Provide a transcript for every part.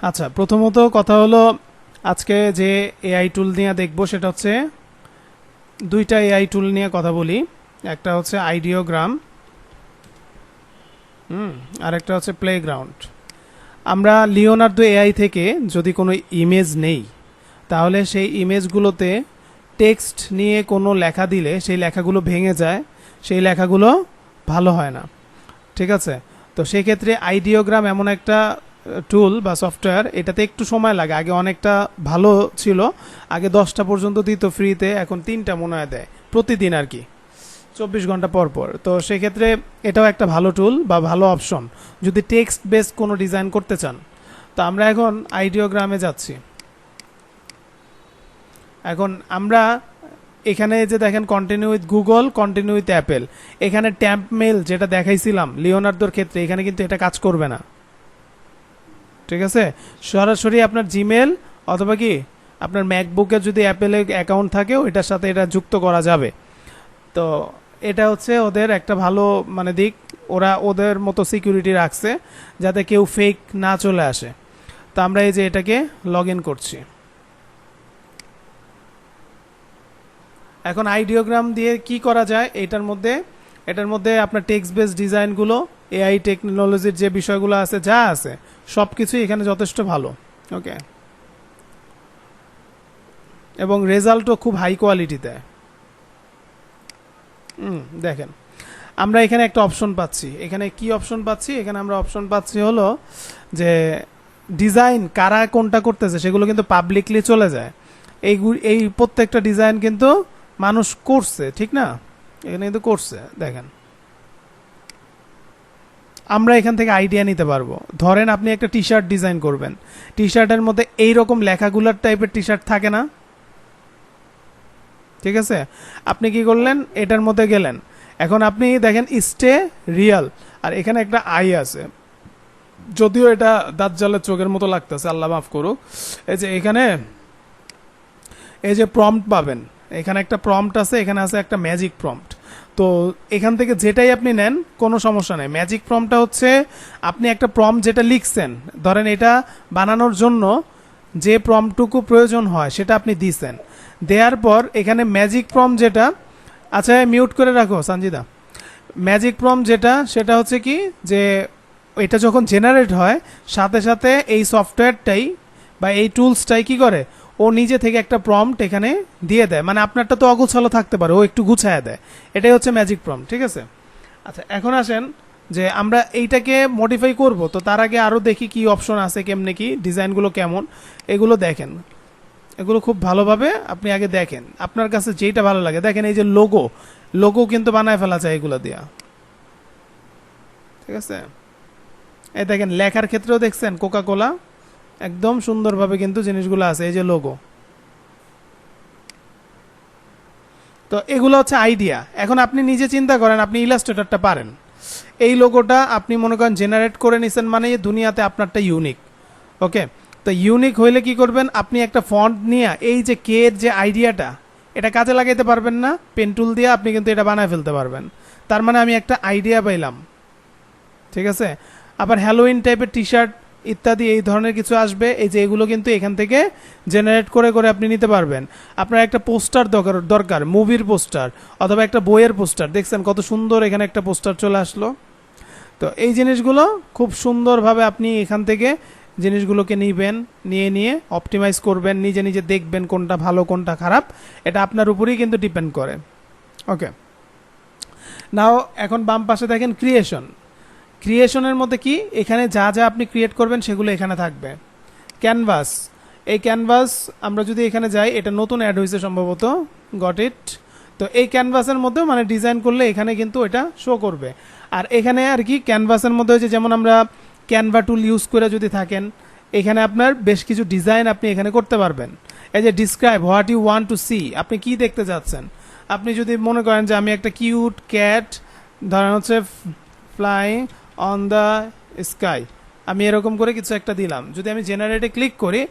আচ্ছা, প্রথমত কথা হলো আজকে যে এআই টুল নিয়ে দেখব সেটা হচ্ছে দুইটা এআই টুল নিয়ে কথা বলি। একটা হচ্ছে আইডিওগ্রাম, আর একটা হচ্ছে প্লেগ্রাউন্ড। আমরা লিওনার্দো এআই থেকে যদি কোনো ইমেজ নেই, তাহলে সেই ইমেজগুলোতে টেক্সট নিয়ে কোনো লেখা দিলে সেই লেখাগুলো ভেঙে যায়, সেই লেখাগুলো ভালো হয় না। ঠিক আছে, তো সেই ক্ষেত্রে আইডিওগ্রাম এমন একটা টুল বা সফটওয়্যার, এটাতে একটু সময় লাগে। আগে অনেকটা ভালো ছিল, আগে 10টা পর্যন্ত দিত ফ্রিতে, এখন 3টা মনে হয় দেয় প্রতিদিন আর কি, 24 ঘন্টা পর পর। তো সেক্ষেত্রে এটাও একটা ভালো টুল বা ভালো অপশন যদি টেক্সট বেস কোনো ডিজাইন করতে চান। তো আমরা এখন আইডিওগ্রামে যাচ্ছি। এখন আমরা এখানে যে দেখেন continue with Google, continue with Apple, এখানে ট্যাম্প মেল যেটা দেখাইছিলাম লিওনার্দোর ক্ষেত্রে, এখানে কিন্তু এটা কাজ করবে না। ঠিক আছে, সরাসরি আপনার জিমেল অথবা কি আপনার ম্যাকবুকে যদি অ্যাপেলের অ্যাকাউন্ট থাকে ওইটার সাথে এটা যুক্ত করা যাবে। তো এটা হচ্ছে ওদের একটা ভালো মানে দিক, ওরা ওদের মতো সিকিউরিটি রাখছে যাতে কেউ ফেক না চলে আসে। তো আমরা এই যে এটাকে লগ ইন করছি। এখন আইডিওগ্রাম দিয়ে কি করা যায় এটার মধ্যে আপনার টেক্সট বেস ডিজাইনগুলো, এআই টেকনোলজির যে বিষয়গুলো আছে যা আছে সব কিছুই এখানে যথেষ্ট ভালো। ওকে, এবং রেজাল্টও খুব হাই কোয়ালিটি দেয়। দেখেন আমরা এখানে একটা অপশন পাচ্ছি। এখানে কি অপশন পাচ্ছি? এখানে আমরা অপশন পাচ্ছি হলো যে ডিজাইন কারা কোনটা করতেছে সেগুলো কিন্তু পাবলিকলি চলে যায়। এই প্রত্যেকটা ডিজাইন কিন্তু মানুষ করছে, ঠিক না? এখানে কিন্তু করছে। দেখেন আমরা এখান থেকে আইডিয়া নিতে পারবো। ধরেন আপনি একটা টি শার্ট ডিজাইন করবেন, টি শার্টের মধ্যে এইরকম লেখাগুলার টাইপের টি শার্ট থাকে না? ঠিক আছে, আপনি কি করলেন, এটার মধ্যে গেলেন। এখন আপনি দেখেন স্টে রিয়াল, আর এখানে একটা আই আছে, যদিও এটা দাজ্জালের চোখের মতো লাগতেছে, আল্লাহ মাফ করুক। এই যে এখানে এই যে প্রম্পট পাবেন, এখানে একটা প্রম্পট আছে, এখানে আছে একটা ম্যাজিক প্রম্পট। তো এখান থেকে যেটাই আপনি নেন কোনো সমস্যা নেই। ম্যাজিক প্রম্পটটা হচ্ছে আপনি একটা প্রম্পট যেটা লিখছেন, ধরেন এটা বানানোর জন্য যে প্রম্পটটুকু প্রয়োজন হয় সেটা আপনি দিছেন, দেওয়ার পর এখানে ম্যাজিক প্রম্পট যেটা, আচ্ছা মিউট করে রাখো সঞ্জিদা। ম্যাজিক প্রম্পট যেটা সেটা হচ্ছে কি, যে এটা যখন জেনারেট হয় সাথে সাথে এই সফটওয়্যারটাই বা এই টুলসটাই কি করে, ও নিজে থেকে একটা প্রম্পট এখানে দিয়ে দেয়। মানে আপনারটা তো অগোছালো থাকতে পারে, ও একটু গুছায় দেয়। এটাই হচ্ছে ম্যাজিক প্রম্পট। ঠিক আছে, আচ্ছা এখন আসেন যে আমরা এইটাকে মডিফাই করব। তো তার আগে আরও দেখি কি অপশন আছে, কেমনে কি ডিজাইনগুলো কেমন, এগুলো দেখেন। এগুলো খুব ভালোভাবে আপনি আগে দেখেন, আপনার কাছে যেটা ভালো লাগে। দেখেন এই যে লোগো কিন্তু বানায় ফেলা যায় এগুলো দিয়া। ঠিক আছে, এই দেখেন লেখার ক্ষেত্রেও দেখছেন কোকা কোলা, একদম সুন্দরভাবে কিন্তু জিনিসগুলো আছে। এই যে লোগো, তো এগুলো হচ্ছে আইডিয়া। এখন আপনি নিজে চিন্তা করেন, আপনি ইলাস্ট্রেটরটা পারেন, এই লোগোটা আপনি মনে করেন জেনারেট করে নিছেন, মানে দুনিয়াতে আপনারটা ইউনিক। ওকে, তো ইউনিক হইলে কি করবেন, আপনি একটা ফন্ট নিয়ে এই যে কে এর যে আইডিয়াটা, এটা কাজে লাগাইতে পারবেন না? পেন টুল দিয়ে আপনি কিন্তু এটা বানায় ফেলতে পারবেন। তার মানে আমি একটা আইডিয়া পাইলাম। ঠিক আছে, আবার হ্যালোইন টাইপের টি শার্ট ইত্যাদি এই ধরনের কিছু আসবে। এই যে এগুলো কিন্তু এখান থেকে জেনারেট করে করে আপনি নিতে পারবেন। আপনার একটা পোস্টার দরকার, মুভির পোস্টার অথবা একটা বইয়ের পোস্টার, দেখছেন কত সুন্দর এখানে একটা পোস্টার চলে আসলো। তো এই জিনিসগুলো খুব সুন্দরভাবে আপনি এখান থেকে জিনিসগুলোকে নিয়ে অপটিমাইজ করবেন, নিজে নিজে দেখবেন কোনটা ভালো কোনটা খারাপ, এটা আপনার উপরেই কিন্তু ডিপেন্ড করে। ওকে, নাও এখন বাম পাশে দেখেন ক্রিয়েশনের মধ্যে কি, এখানে যা যা আপনি ক্রিয়েট করবেন সেগুলো এখানে থাকবে। ক্যানভাস, এই ক্যানভাস আমরা যদি এখানে যাই, এটা নতুন অ্যাড হয়েছে সম্ভবত, গট ইট। তো এই ক্যানভাসের মধ্যে মানে ডিজাইন করলে এখানে কিন্তু এটা শো করবে। আর এখানে আর কি ক্যানভাসের মধ্যে হচ্ছে, যেমন আমরা ক্যানভা টুল ইউজ করে যদি থাকেন, এখানে আপনার বেশ কিছু ডিজাইন আপনি এখানে করতে পারবেন। এই যে describe what you want to see, আপনি কি দেখতে চাচ্ছেন। আপনি যদি মনে করেন যে আমি একটা কিউট ক্যাট, ধরেন হচ্ছে ফ্লাইং অন দ্য স্কাই, আমি এরকম করে কিছু একটা দিলাম, যদি আমি জেনারেটে ক্লিক করি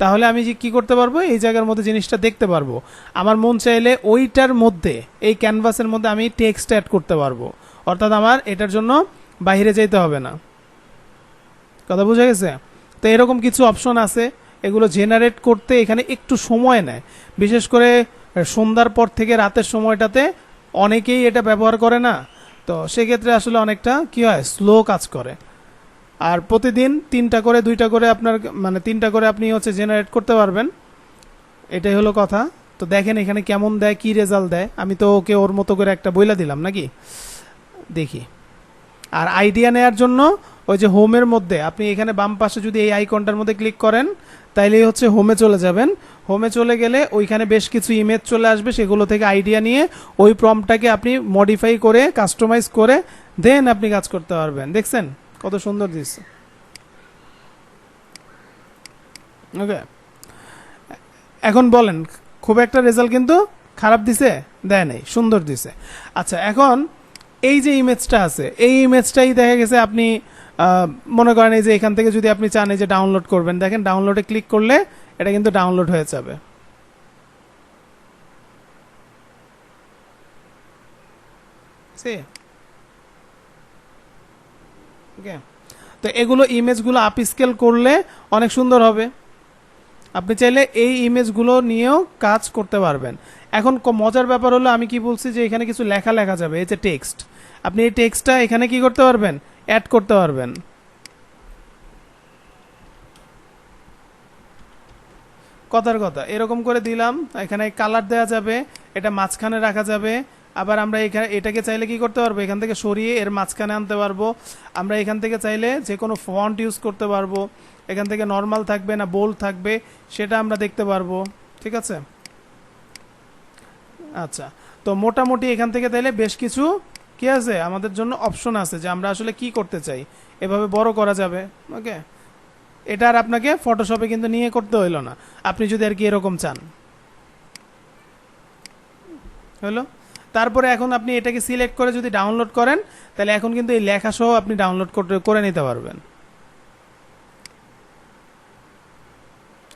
তাহলে আমি যে কী করতে পারবো, এই জায়গার মধ্যে জিনিসটা দেখতে পারবো। আমার মন চাইলে ওইটার মধ্যে, এই ক্যানভাসের মধ্যে আমি টেক্সট অ্যাড করতে পারবো, অর্থাৎ আমার এটার জন্য বাইরে যেতে হবে না। কথা বোঝা গেছে? তো এরকম কিছু অপশন আছে, এগুলো জেনারেট করতে এখানে একটু সময় নেয়, বিশেষ করে সন্ধ্যার পর থেকে রাতের সময়টাতে অনেকেই এটা ব্যবহার করে না, তো সেক্ষেত্রে আসলে অনেকটা কি হয়, স্লো কাজ করে। আর প্রতিদিন 3টা করে 2টা করে আপনার মানে 3টা করে আপনি হচ্ছে জেনারেট করতে পারবেন, এটাই হলো কথা। তো দেখেন এখানে কেমন দেয়, কি রেজাল্ট দেয়। আমি তো ওকে ওর মতো করে একটা বইলা দিলাম নাকি, দেখি। আর আইডিয়া নেয়ার জন্য ওই যে হোমের মধ্যে আপনি এখানে বাম পাশে যদি এই আইকনটার মধ্যে ক্লিক করেন, তাইলেই হচ্ছে হোমে চলে যাবেন। হোমে চলে গেলে ওইখানে বেশ কিছু ইমেজ চলে আসবে, সেগুলো থেকে আইডিয়া নিয়ে ওই প্রম্পটটাকে আপনি মডিফাই করে কাস্টমাইজ করে দেন আপনি কাজ করতে পারবেন। দেখছেন কত সুন্দর দিচ্ছে। ওকে, এখন বলেন, খুব একটা রেজাল্ট কিন্তু খারাপ দিছে দেয় নাই, সুন্দর দিছে। আচ্ছা, এখন এই যে ইমেজটা আছে, এই ইমেজটাই দেখা গেছে আপনি মনে করেন এই যে এখান থেকে যদি আপনি চান এই যে ডাউনলোড করবেন, দেখেন ডাউনলোডে ক্লিক করলে এটা কিন্তু ডাউনলোড হয়ে যাবে। ওকে, তো এগুলো ইমেজগুলো আপ স্কেল করলে অনেক সুন্দর হবে। আপনি চাইলে এই ইমেজগুলো নিয়েও কাজ করতে পারবেন। এখন মজার ব্যাপার হলো আমি কি বলছি যে এখানে কিছু লেখা লেখা যাবে, এই যে টেক্সট, আপনি এই টেক্সটটা এখানে কি করতে পারবেন, অ্যাড করতে পারবেন। কথার কথা এরকম করে দিলাম, এখানে কালার দেওয়া যাবে, এটা মাঝখানে রাখা যাবে। আবার আমরা এখানে এটাকে চাইলে কি করতে পারবো, এখান থেকে সরিয়ে এর মাঝখানে আনতে পারবো। আমরা এখান থেকে চাইলে যে কোনো ফন্ট ইউজ করতে পারবো, এখান থেকে নর্মাল থাকবে না বোল্ড থাকবে সেটা আমরা দেখতে পারবো। ঠিক আছে, আচ্ছা। তো মোটামুটি এখান থেকে তাইলে বেশ কিছু কি আছে আমাদের জন্য অপশন আছে যে আমরা আসলে কি করতে চাই, এভাবে বড় করা যাবে। ওকে, এটা আর আপনাকে ফটোশপে কিন্তু নিয়ে করতে হইলো না, আপনি যদি আর কি এরকম চান। হলো, তারপরে এখন আপনি এটাকে সিলেক্ট করে যদি ডাউনলোড করেন, তাহলে এখন কিন্তু এই লেখা সহ আপনি ডাউনলোড করে নিতে পারবেন।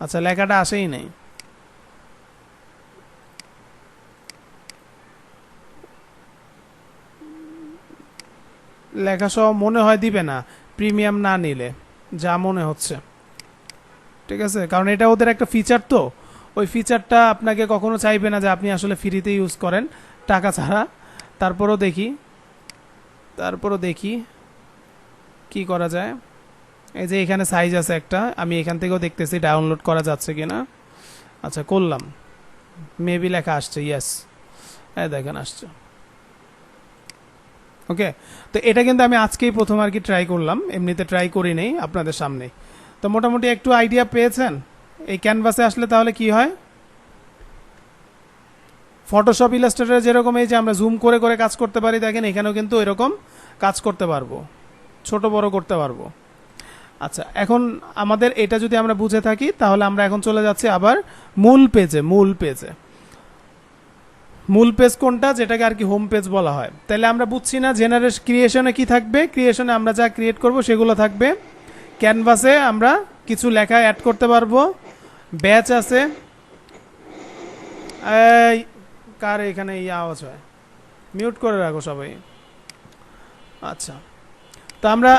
আচ্ছা, লেখাটা আসেই নাই, লেখা সহ মনে হয় দিবে না প্রিমিয়াম না নিলে, যা মনে হচ্ছে। ঠিক আছে, কারণ এটা ওদের একটা ফিচার, তো ওই ফিচারটা আপনাকে কখনো চাইবে না যে আপনি আসলে ফ্রিতে ইউজ করেন টাকা ছাড়া। তারপরও দেখি কি করা যায়। এই যে এখানে সাইজ আছে একটা, আমি এখান থেকেও দেখতেছি ডাউনলোড করা যাচ্ছে কিনা। আচ্ছা, করলাম, মেবি লেখা আসছে, ইয়েস, দেখেন আসছে। ওকে, তো এটা কিন্তু আমি আজকেই প্রথম আর কি ট্রাই করলাম, এমনিতে ট্রাই করি নেই আপনাদের সামনে। তো মোটামুটি একটু আইডিয়া পেয়েছেন এই ক্যানভাসে আসলে তাহলে কি হয়। ফটোশপ ইলাস্ট্রেটরে যেরকম এই যে আমরা জুম করে করে কাজ করতে পারি, দেখেন এখানেও কিন্তু এরকম কাজ করতে পারবো, ছোট বড় করতে পারবো। আচ্ছা, এখন আমাদের এটা যদি আমরা বুঝে থাকি, তাহলে আমরা এখন চলে যাচ্ছি আবার মূল পেজে। মূল পেজ কোনটা, যেটাকে আর কি হোম পেজ বলা হয়। তাহলে আমরা বুঝছি না জেনারেট ক্রিয়েশনে কি থাকবে, ক্রিয়েশনে আমরা যা ক্রিয়েট করব সেগুলো থাকবে। ক্যানভাসে আমরা কিছু লেখা অ্যাড করতে পারবো, ব্যাচ আছে। এই কার এখানে এই আওয়াজ হয়, মিউট করে রাখো সবাই। আচ্ছা, তো আমরা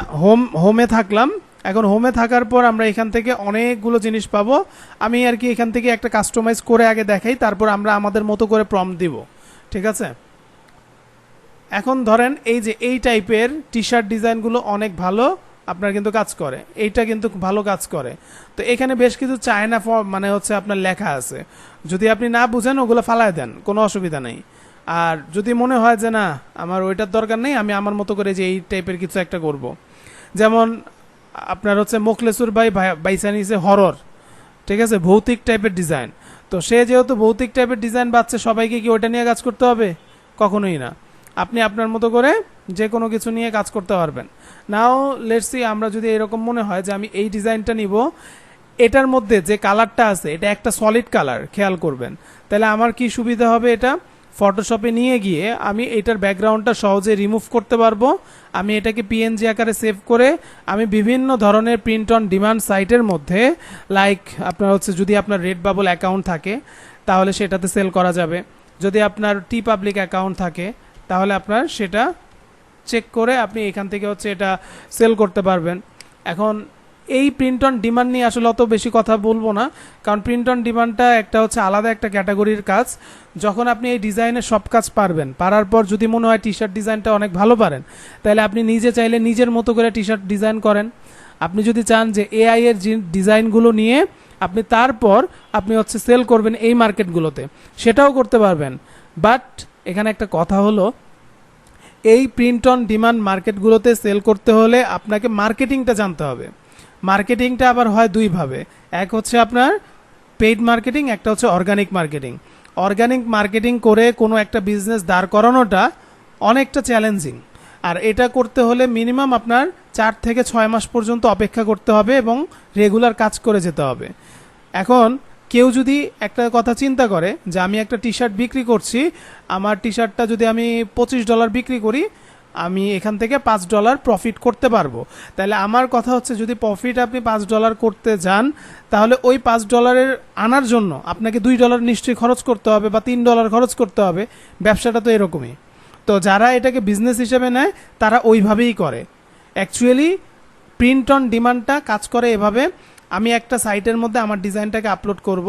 হোমে থাকলাম। এখন হোমে থাকার পর আমরা এখান থেকে অনেকগুলো জিনিস পাবো। আমি আর কি এখান থেকে একটা কাস্টমাইজ করে আগে দেখাই, তারপর আমরা আমাদের মতো করে প্রম্পট দিব। ঠিক আছে, এখন ধরেন এই যে এই টাইপের টি শার্ট ডিজাইনগুলো অনেক ভালো আপনার কিন্তু কাজ করে, এইটা কিন্তু ভালো কাজ করে। তো এখানে বেশ কিছু চায়না মানে হচ্ছে আপনার লেখা আছে, যদি আপনি না বুঝেন ওগুলো ফালায় দেন, কোনো অসুবিধা নেই। আর যদি মনে হয় যে না আমার ওইটার দরকার নেই, আমি আমার মতো করে যে এই টাইপের কিছু একটা করব, যেমন আপনার হচ্ছে মোখলেসুর বাইসানিসে হরর, ঠিক আছে, ভৌতিক টাইপের ডিজাইন। তো সে যেহেতু ভৌতিক টাইপের ডিজাইন বাচ্ছে, সবাইকে কি ওইটা নিয়ে কাজ করতে হবে? কখনোই না। আপনি আপনার মতো করে যে কোনো কিছু নিয়ে কাজ করতে পারবেন। নাও লেটস সি, আমরা যদি এরকম মনে হয় যে আমি এই ডিজাইনটা নিব, এটার মধ্যে যে কালারটা আছে এটা একটা সলিড কালার, খেয়াল করবেন। তাহলে আমার কি সুবিধা হবে, এটা ফটোশপে নিয়ে গিয়ে আমি এটার ব্যাকগ্রাউন্ডটা সহজে রিমুভ করতে পারবো। আমি এটাকে পিএনজি আকারে সেভ করে আমি বিভিন্ন ধরনের প্রিন্ট অন ডিমান্ড সাইটের মধ্যে, লাইক আপনার হচ্ছে যদি আপনার রেড বাবল অ্যাকাউন্ট থাকে তাহলে সেটাতে সেল করা যাবে, যদি আপনার টি পাবলিক অ্যাকাউন্ট থাকে তাহলে আপনার সেটা চেক করে আপনি এখান থেকে হচ্ছে এটা সেল করতে পারবেন। এখন এই প্রিন্ট অন ডিমান্ড নিয়ে আসলে অত বেশি কথা বলবো না, কারণ প্রিন্ট অন ডিমান্ডটা একটা হচ্ছে আলাদা একটা ক্যাটাগরির কাজ। যখন আপনি এই ডিজাইনের সব কাজ পারবেন, পারার পর যদি মনে হয় টি শার্ট ডিজাইনটা অনেক ভালো পারেন, তাহলে আপনি নিজে চাইলে নিজের মতো করে টি শার্ট ডিজাইন করেন। আপনি যদি চান যে এআই এর ডিজাইনগুলো নিয়ে আপনি তারপর আপনি হচ্ছে সেল করবেন এই মার্কেটগুলোতে, সেটাও করতে পারবেন। বাট এখানে একটা কথা হলো, এই প্রিন্ট অন ডিমান্ড মার্কেটগুলোতে সেল করতে হলে আপনাকে মার্কেটিংটা জানতে হবে। মার্কেটিংটা আবার হয় দুইভাবে, এক হচ্ছে আপনার পেইড মার্কেটিং, একটা হচ্ছে অর্গানিক মার্কেটিং। অর্গানিক মার্কেটিং করে কোনো একটা বিজনেস দাঁড় করানোটা অনেকটা চ্যালেঞ্জিং, আর এটা করতে হলে মিনিমাম আপনার 4 থেকে 6 মাস পর্যন্ত অপেক্ষা করতে হবে এবং রেগুলার কাজ করে যেতে হবে। এখন কেউ যদি একটা কথা চিন্তা করে যে আমি একটা টি শার্ট বিক্রি করছি, আমার টি শার্টটা যদি আমি $25 বিক্রি করি, আমি এখান থেকে $5 প্রফিট করতে পারবো। তাহলে আমার কথা হচ্ছে, যদি প্রফিট আপনি $5 করতে যান, তাহলে ওই $5 আনার জন্য আপনাকে $2 নিশ্চয়ই খরচ করতে হবে বা $3 খরচ করতে হবে। ব্যবসাটা তো এরকমই। তো যারা এটাকে বিজনেস হিসেবে নেয় তারা ওইভাবেই করে। অ্যাকচুয়ালি প্রিন্ট অন ডিমান্ডটা কাজ করে এভাবে, আমি একটা সাইটের মধ্যে আমার ডিজাইনটাকে আপলোড করব,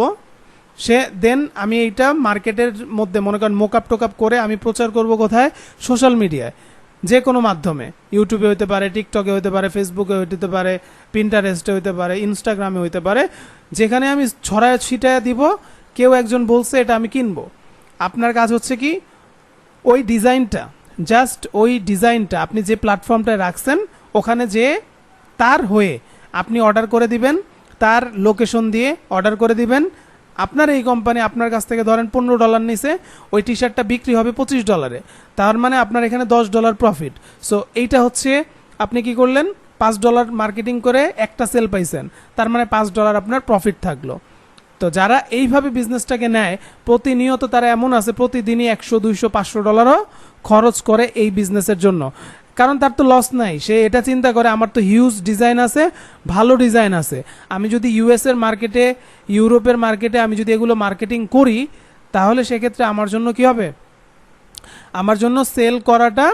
দেন আমি এইটা মার্কেটের মধ্যে মনে করেন মোকআপ টোকআপ করে আমি প্রচার করব কোথায়, সোশ্যাল মিডিয়ায়, যে কোনো মাধ্যমে, ইউটিউবে হতে পারে, টিকটকে হতে পারে, ফেসবুকে হতে পারে, পিন্টারেস্টে হতে পারে, ইনস্টাগ্রামে হতে পারে, যেখানে আমি ছড়ায় ছিটায় দিব। কেউ একজন বলছে এটা আমি কিনবো, আপনার কাজ হচ্ছে কি ওই ডিজাইনটা, জাস্ট ওই ডিজাইনটা আপনি যে প্ল্যাটফর্মটায় রাখছেন ওখানে যে তার হয়ে আপনি অর্ডার করে দিবেন, তার লোকেশন দিয়ে অর্ডার করে দিবেন। আপনার এই কোম্পানি আপনার কাছ থেকে ধরেন $15 নিছে, ওই টি শার্টটা বিক্রি হবে $25, তার মানে আপনার এখানে $10 প্রফিট। সো এইটা হচ্ছে আপনি কি করলেন, $5 মার্কেটিং করে একটা সেল পাইছেন, তার মানে $5 আপনার প্রফিট থাকলো। তো যারা এইভাবে বিজনেসটাকে নেয়, প্রতিনিয়ত তারা এমন আছে প্রতিদিনই $100, $200, $500 খরচ করে এই বিজনেসের জন্য, কারণ তার তো লস নাই। সে এটা চিন্তা করে আমার তো হিউজ ডিজাইন আছে, ভালো ডিজাইন আছে, আমি যদি ইউএস এর মার্কেটে, ইউরোপের মার্কেটে আমি যদি এগুলো মার্কেটিং করি, তাহলে সেক্ষেত্রে আমার জন্য কি হবে, আমার জন্য সেল করাটা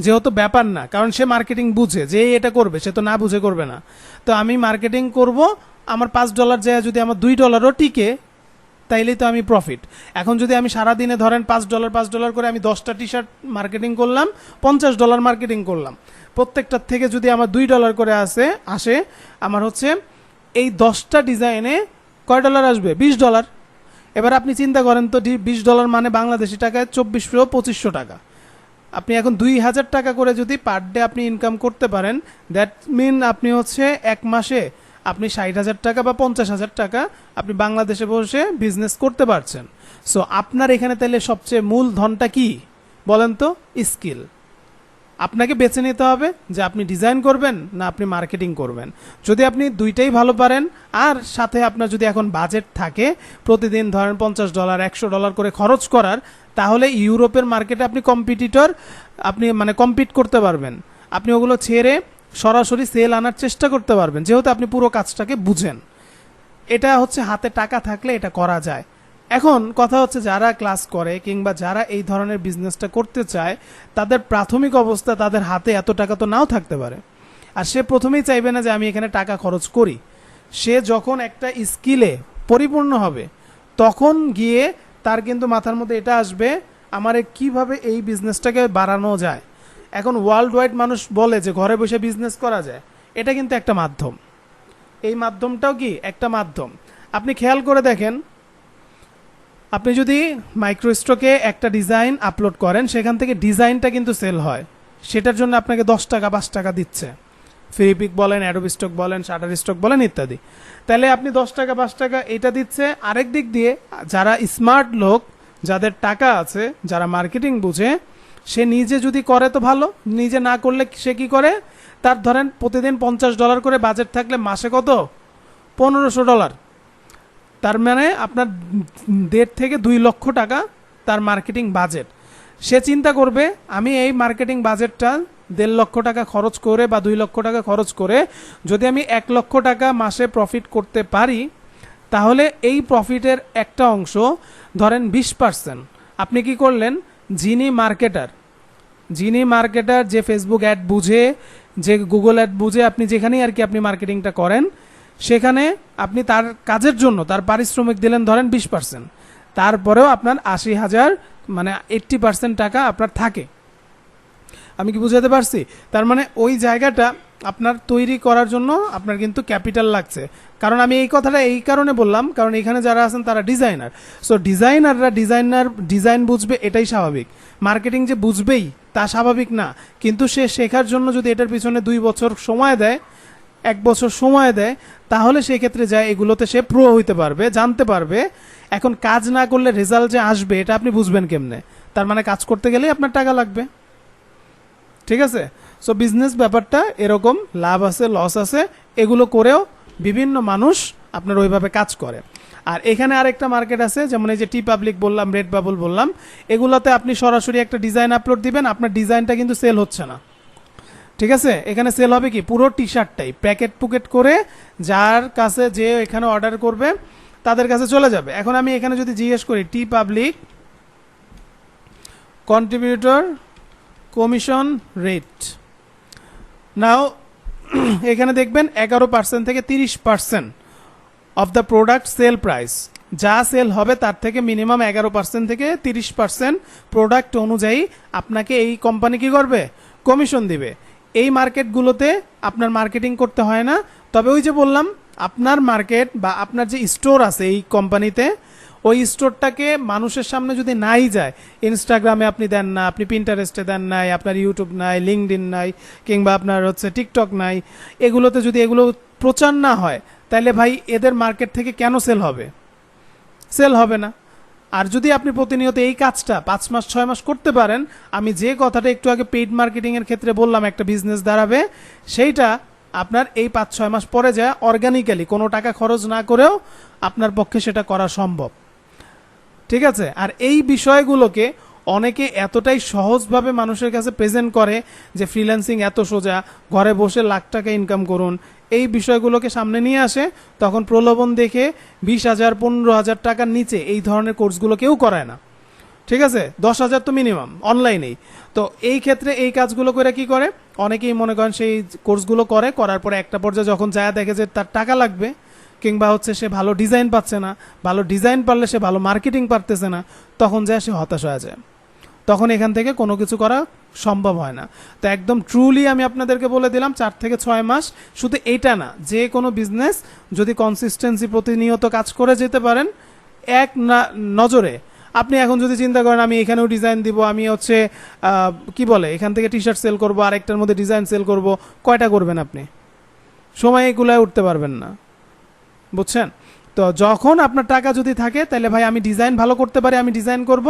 যেহেতু ব্যাপার না, কারণ সে মার্কেটিং বুঝে, যে এটা করবে সে তো না বুঝে করবে না। তো আমি মার্কেটিং করব, আমার $5 যায় যদি আমার $2 টিকে, তাইলেই তো আমি প্রফিট। এখন যদি আমি সারাদিনে ধরেন $5 করে আমি 10টা টি শার্ট মার্কেটিং করলাম, $50 মার্কেটিং করলাম, প্রত্যেকটার থেকে যদি আমার $2 করে আসে, আমার হচ্ছে এই 10টা ডিজাইনে কয় ডলার আসবে, $20। এবার আপনি চিন্তা করেন তো, $20 মানে বাংলাদেশি টাকায় 2400-2500 টাকা। আপনি এখন 2000 টাকা করে যদি পার ডে আপনি ইনকাম করতে পারেন, দ্যাট মিন আপনি হচ্ছে এক মাসে আপনি 60,000 টাকা বা 50,000 টাকা আপনি বাংলাদেশে বসে বিজনেস করতে পারছেন। সো আপনার এখানে তাহলে সবচেয়ে মূল ধনটা কি বলেন তো, স্কিল। আপনাকে বেছে নিতে হবে যে আপনি ডিজাইন করবেন না আপনি মার্কেটিং করবেন। যদি আপনি দুইটাই ভালো পারেন, আর সাথে আপনার যদি এখন বাজেট থাকে প্রতিদিন ধরেন $50, $100 করে খরচ করার, তাহলে ইউরোপের মার্কেটে আপনি আপনি মানে কম্পিট করতে পারবেন। আপনি ওগুলো ছেড়ে সরাসরি সেল আনার চেষ্টা করতে পারবেন, যেহেতু আপনি পুরো কাজটাকে বুঝেন। এটা হচ্ছে হাতে টাকা থাকলে এটা করা যায়। এখন কথা হচ্ছে, যারা ক্লাস করে কিংবা যারা এই ধরনের বিজনেসটা করতে চায়, তাদের প্রাথমিক অবস্থা তাদের হাতে এত টাকা তো নাও থাকতে পারে, আর সে প্রথমেই চাইবে না যে আমি এখানে টাকা খরচ করি। সে যখন একটা স্কিলে পরিপূর্ণ হবে, তখন গিয়ে তার কিন্তু মাথার মধ্যে এটা আসবে, আমারে কিভাবে এই বিজনেসটাকে বাড়ানো যায়। এখন ওয়ার্ল্ড ওয়াইড মানুষ বলে যে ঘরে বসে বিজনেস করা যায়, এটা কিন্তু একটা মাধ্যম। এই মাধ্যমটাও কি একটা মাধ্যম। আপনি খেয়াল করে দেখেন, আপনি যদি মাইক্রোস্টকে একটা ডিজাইন আপলোড করেন, সেখান থেকে ডিজাইনটা কিন্তু সেল হয়, সেটার জন্য আপনাকে 10 টাকা 5 টাকা দিচ্ছে, ফ্রি পিক বলেন, অ্যাডোবি স্টক বলেন, শাটার স্টক বলেন ইত্যাদি। তাহলে আপনি 10 টাকা 5 টাকা এটা দিচ্ছে। আরেক দিক দিয়ে যারা স্মার্ট লোক, যাদের টাকা আছে, যারা মার্কেটিং বুঝে, সে নিজে যদি করে তো ভালো, নিজে না করলে সে কি করে, তার ধরেন প্রতিদিন $50 করে বাজেট থাকলে মাসে কত, $1500। তার মানে আপনার 1.5 থেকে 2 লক্ষ টাকা তার মার্কেটিং বাজেট। সে চিন্তা করবে আমি এই মার্কেটিং বাজেটটা 1.5 লক্ষ টাকা খরচ করে বা 2 লক্ষ টাকা খরচ করে যদি আমি 1 লক্ষ টাকা মাসে প্রফিট করতে পারি, তাহলে এই প্রফিটের একটা অংশ ধরেন 20% আপনি কি করলেন, যিনি মার্কেটার, যে ফেসবুক অ্যাড বুঝে, যে গুগল অ্যাড বুঝে আপনি যেখানেই আর কি আপনি মার্কেটিংটা করেন, সেখানে আপনি তার কাজের জন্য তার পারিশ্রমিক দিলেন ধরেন 20%, তারপরেও আপনার 80,000 মানে 80% টাকা আপনার থাকে। আমি কি বুঝাতে পারছি? তার মানে ওই জায়গাটা আপনার তৈরি করার জন্য আপনার কিন্তু ক্যাপিটাল লাগছে। কারণ আমি এই কথাটা এই কারণে বললাম, কারণ এখানে যারা আছেন তারা ডিজাইনার। সো ডিজাইনাররা ডিজাইন বুঝবে, এটাই স্বাভাবিক। মার্কেটিং যে বুঝবেই তা স্বাভাবিক না, কিন্তু সে শেখার জন্য যদি এটার পিছনে 2 বছর সময় দেয়, 1 বছর সময় দেয়, তাহলে সেই ক্ষেত্রে যায় এগুলোতে সে প্রো হইতে পারবে, জানতে পারবে। এখন কাজ না করলে রেজাল্ট যে আসবে এটা আপনি বুঝবেন কেমনে? তার মানে কাজ করতে গেলেই আপনার টাকা লাগবে। ঠিক আছে? সো বিজনেস ব্যাপারটা এরকম, লাভ আছে লস আছে, এগুলো করেও বিভিন্ন মানুষ আপনার ওইভাবে কাজ করে। আর এখানে আরেকটা মার্কেট আছে, যেমন এই যে টি পাবলিক বললাম, রেড বাবল বললাম, এগুলোতে আপনি সরাসরি একটা ডিজাইন আপলোড দিবেন, আপনার ডিজাইনটা কিন্তু সেল হচ্ছে না। ঠিক আছে? এখানে সেল হবে কি পুরো টি শার্টটাই প্যাকেট পুকেট করে যার কাছে যে এখানে অর্ডার করবে তাদের কাছে চলে যাবে। এখন আমি এখানে যদি জিজ্ঞেস করি the public contributor commission rate, now এখানে দেখবেন 11% থেকে 30% of the product sale price, যা সেল হবে তার থেকে মিনিমাম 11% থেকে 30% প্রোডাক্ট অনুযায়ী আপনাকে এই কোম্পানি কি করবে? কমিশন দিবে। এই মার্কেটগুলোতে আপনার মার্কেটিং করতে হয় না। তবে ওই যে বললাম, আপনার মার্কেট বা আপনার যে স্টোর আছে এই কোম্পানিতে, ওই স্টোরটাকে মানুষের সামনে যদি নাই যায়, ইনস্টাগ্রামে আপনি দেন না, আপনি পিন্টারেস্টে দেন নাই, আপনার ইউটিউব নাই, লিঙ্কডইন নাই, কিংবা আপনার হচ্ছে টিকটক নাই, এগুলোতে যদি এগুলো প্রচার না হয়, তাহলে ভাই এদের মার্কেট থেকে কেন সেল হবে? সেল হবে না। আর যদি আপনি প্রতিনিয়ত এই কাজটা 5 মাস 6 মাস করতে পারেন, আমি যে কথাটা একটু আগে পেইড মার্কেটিংয়ের ক্ষেত্রে বললাম একটা বিজনেস দাঁড়াবে, সেইটা আপনার এই 5-6 মাস পরে যায় অর্গানিক্যালি কোনো টাকা খরচ না করেও আপনার পক্ষে সেটা করা সম্ভব। ঠিক আছে? আর এই বিষয়গুলোকে অনেকে এতটাই সহজভাবে মানুষের কাছে প্রেজেন্ট করে যে ফ্রিল্যান্সিং এত সোজা, ঘরে বসে লাখ টাকা ইনকাম করুন, এই বিষয়গুলোকে সামনে নিয়ে আসে, তখন প্রলোভন দেখে 20,000 15,000 টাকার নিচে এই ধরনের কোর্সগুলো কেউ করায় না। ঠিক আছে? 10,000 তো মিনিমাম অনলাইনেই। তো এই ক্ষেত্রে এই কাজগুলো করে কি করে, অনেকেই মনে করেন সেই কোর্সগুলো করার পরে একটা পর্যায়ে যখন যায় দেখে যে তার টাকা লাগবে, কিংবা হচ্ছে সে ভালো ডিজাইন পাচ্ছে না, ভালো ডিজাইন পারলে সে ভালো মার্কেটিং পারতেছে না, তখন যায় সে হতাশ হয়ে যায়। তখন এখান থেকে কোনো কিছু করা সম্ভব হয় না। তো একদম ট্রুলি আমি আপনাদেরকে বলে দিলাম 4 থেকে 6 মাস, শুধু এইটা না, যে কোনো বিজনেস যদি কনসিস্টেন্সি প্রতিনিয়ত কাজ করে যেতে পারেন, এক নজরে আপনি এখন যদি চিন্তা করেন আমি এখানেও ডিজাইন দিব, আমি হচ্ছে কি বলে এখান থেকে টি শার্ট সেল করবো, আরেকটার মধ্যে ডিজাইন সেল করব, কয়টা করবেন আপনি? সময় এগুলায় উঠতে পারবেন না। বুঝছেন? তো যখন আপনার টাকা যদি থাকে, তাহলে ভাই আমি ডিজাইন ভালো করতে পারি, আমি ডিজাইন করব,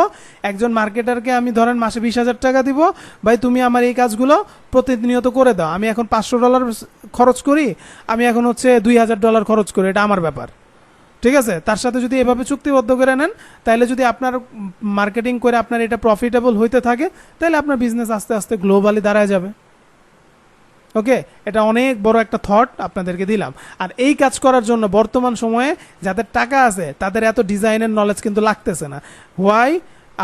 একজন মার্কেটারকে আমি ধরেন মাসে 20,000 টাকা দিব, ভাই তুমি আমার এই কাজগুলো প্রতিনিয়ত করে দাও, আমি এখন $500 খরচ করি, আমি এখন হচ্ছে $2,000 খরচ করি, এটা আমার ব্যাপার। ঠিক আছে? তার সাথে যদি এভাবে চুক্তিবদ্ধ করে নেন, তাহলে যদি আপনার মার্কেটিং করে আপনার এটা প্রফিটেবল হইতে থাকে, তাহলে আপনার বিজনেস আস্তে আস্তে গ্লোবালি দাঁড়ায় যাবে। ওকে, এটা অনেক বড় একটা থট আপনাদেরকে দিলাম। আর এই কাজ করার জন্য বর্তমান সময়ে যাদের টাকা আছে তাদের এত ডিজাইনের নলেজ কিন্তু লাগতেছে না। হোয়াই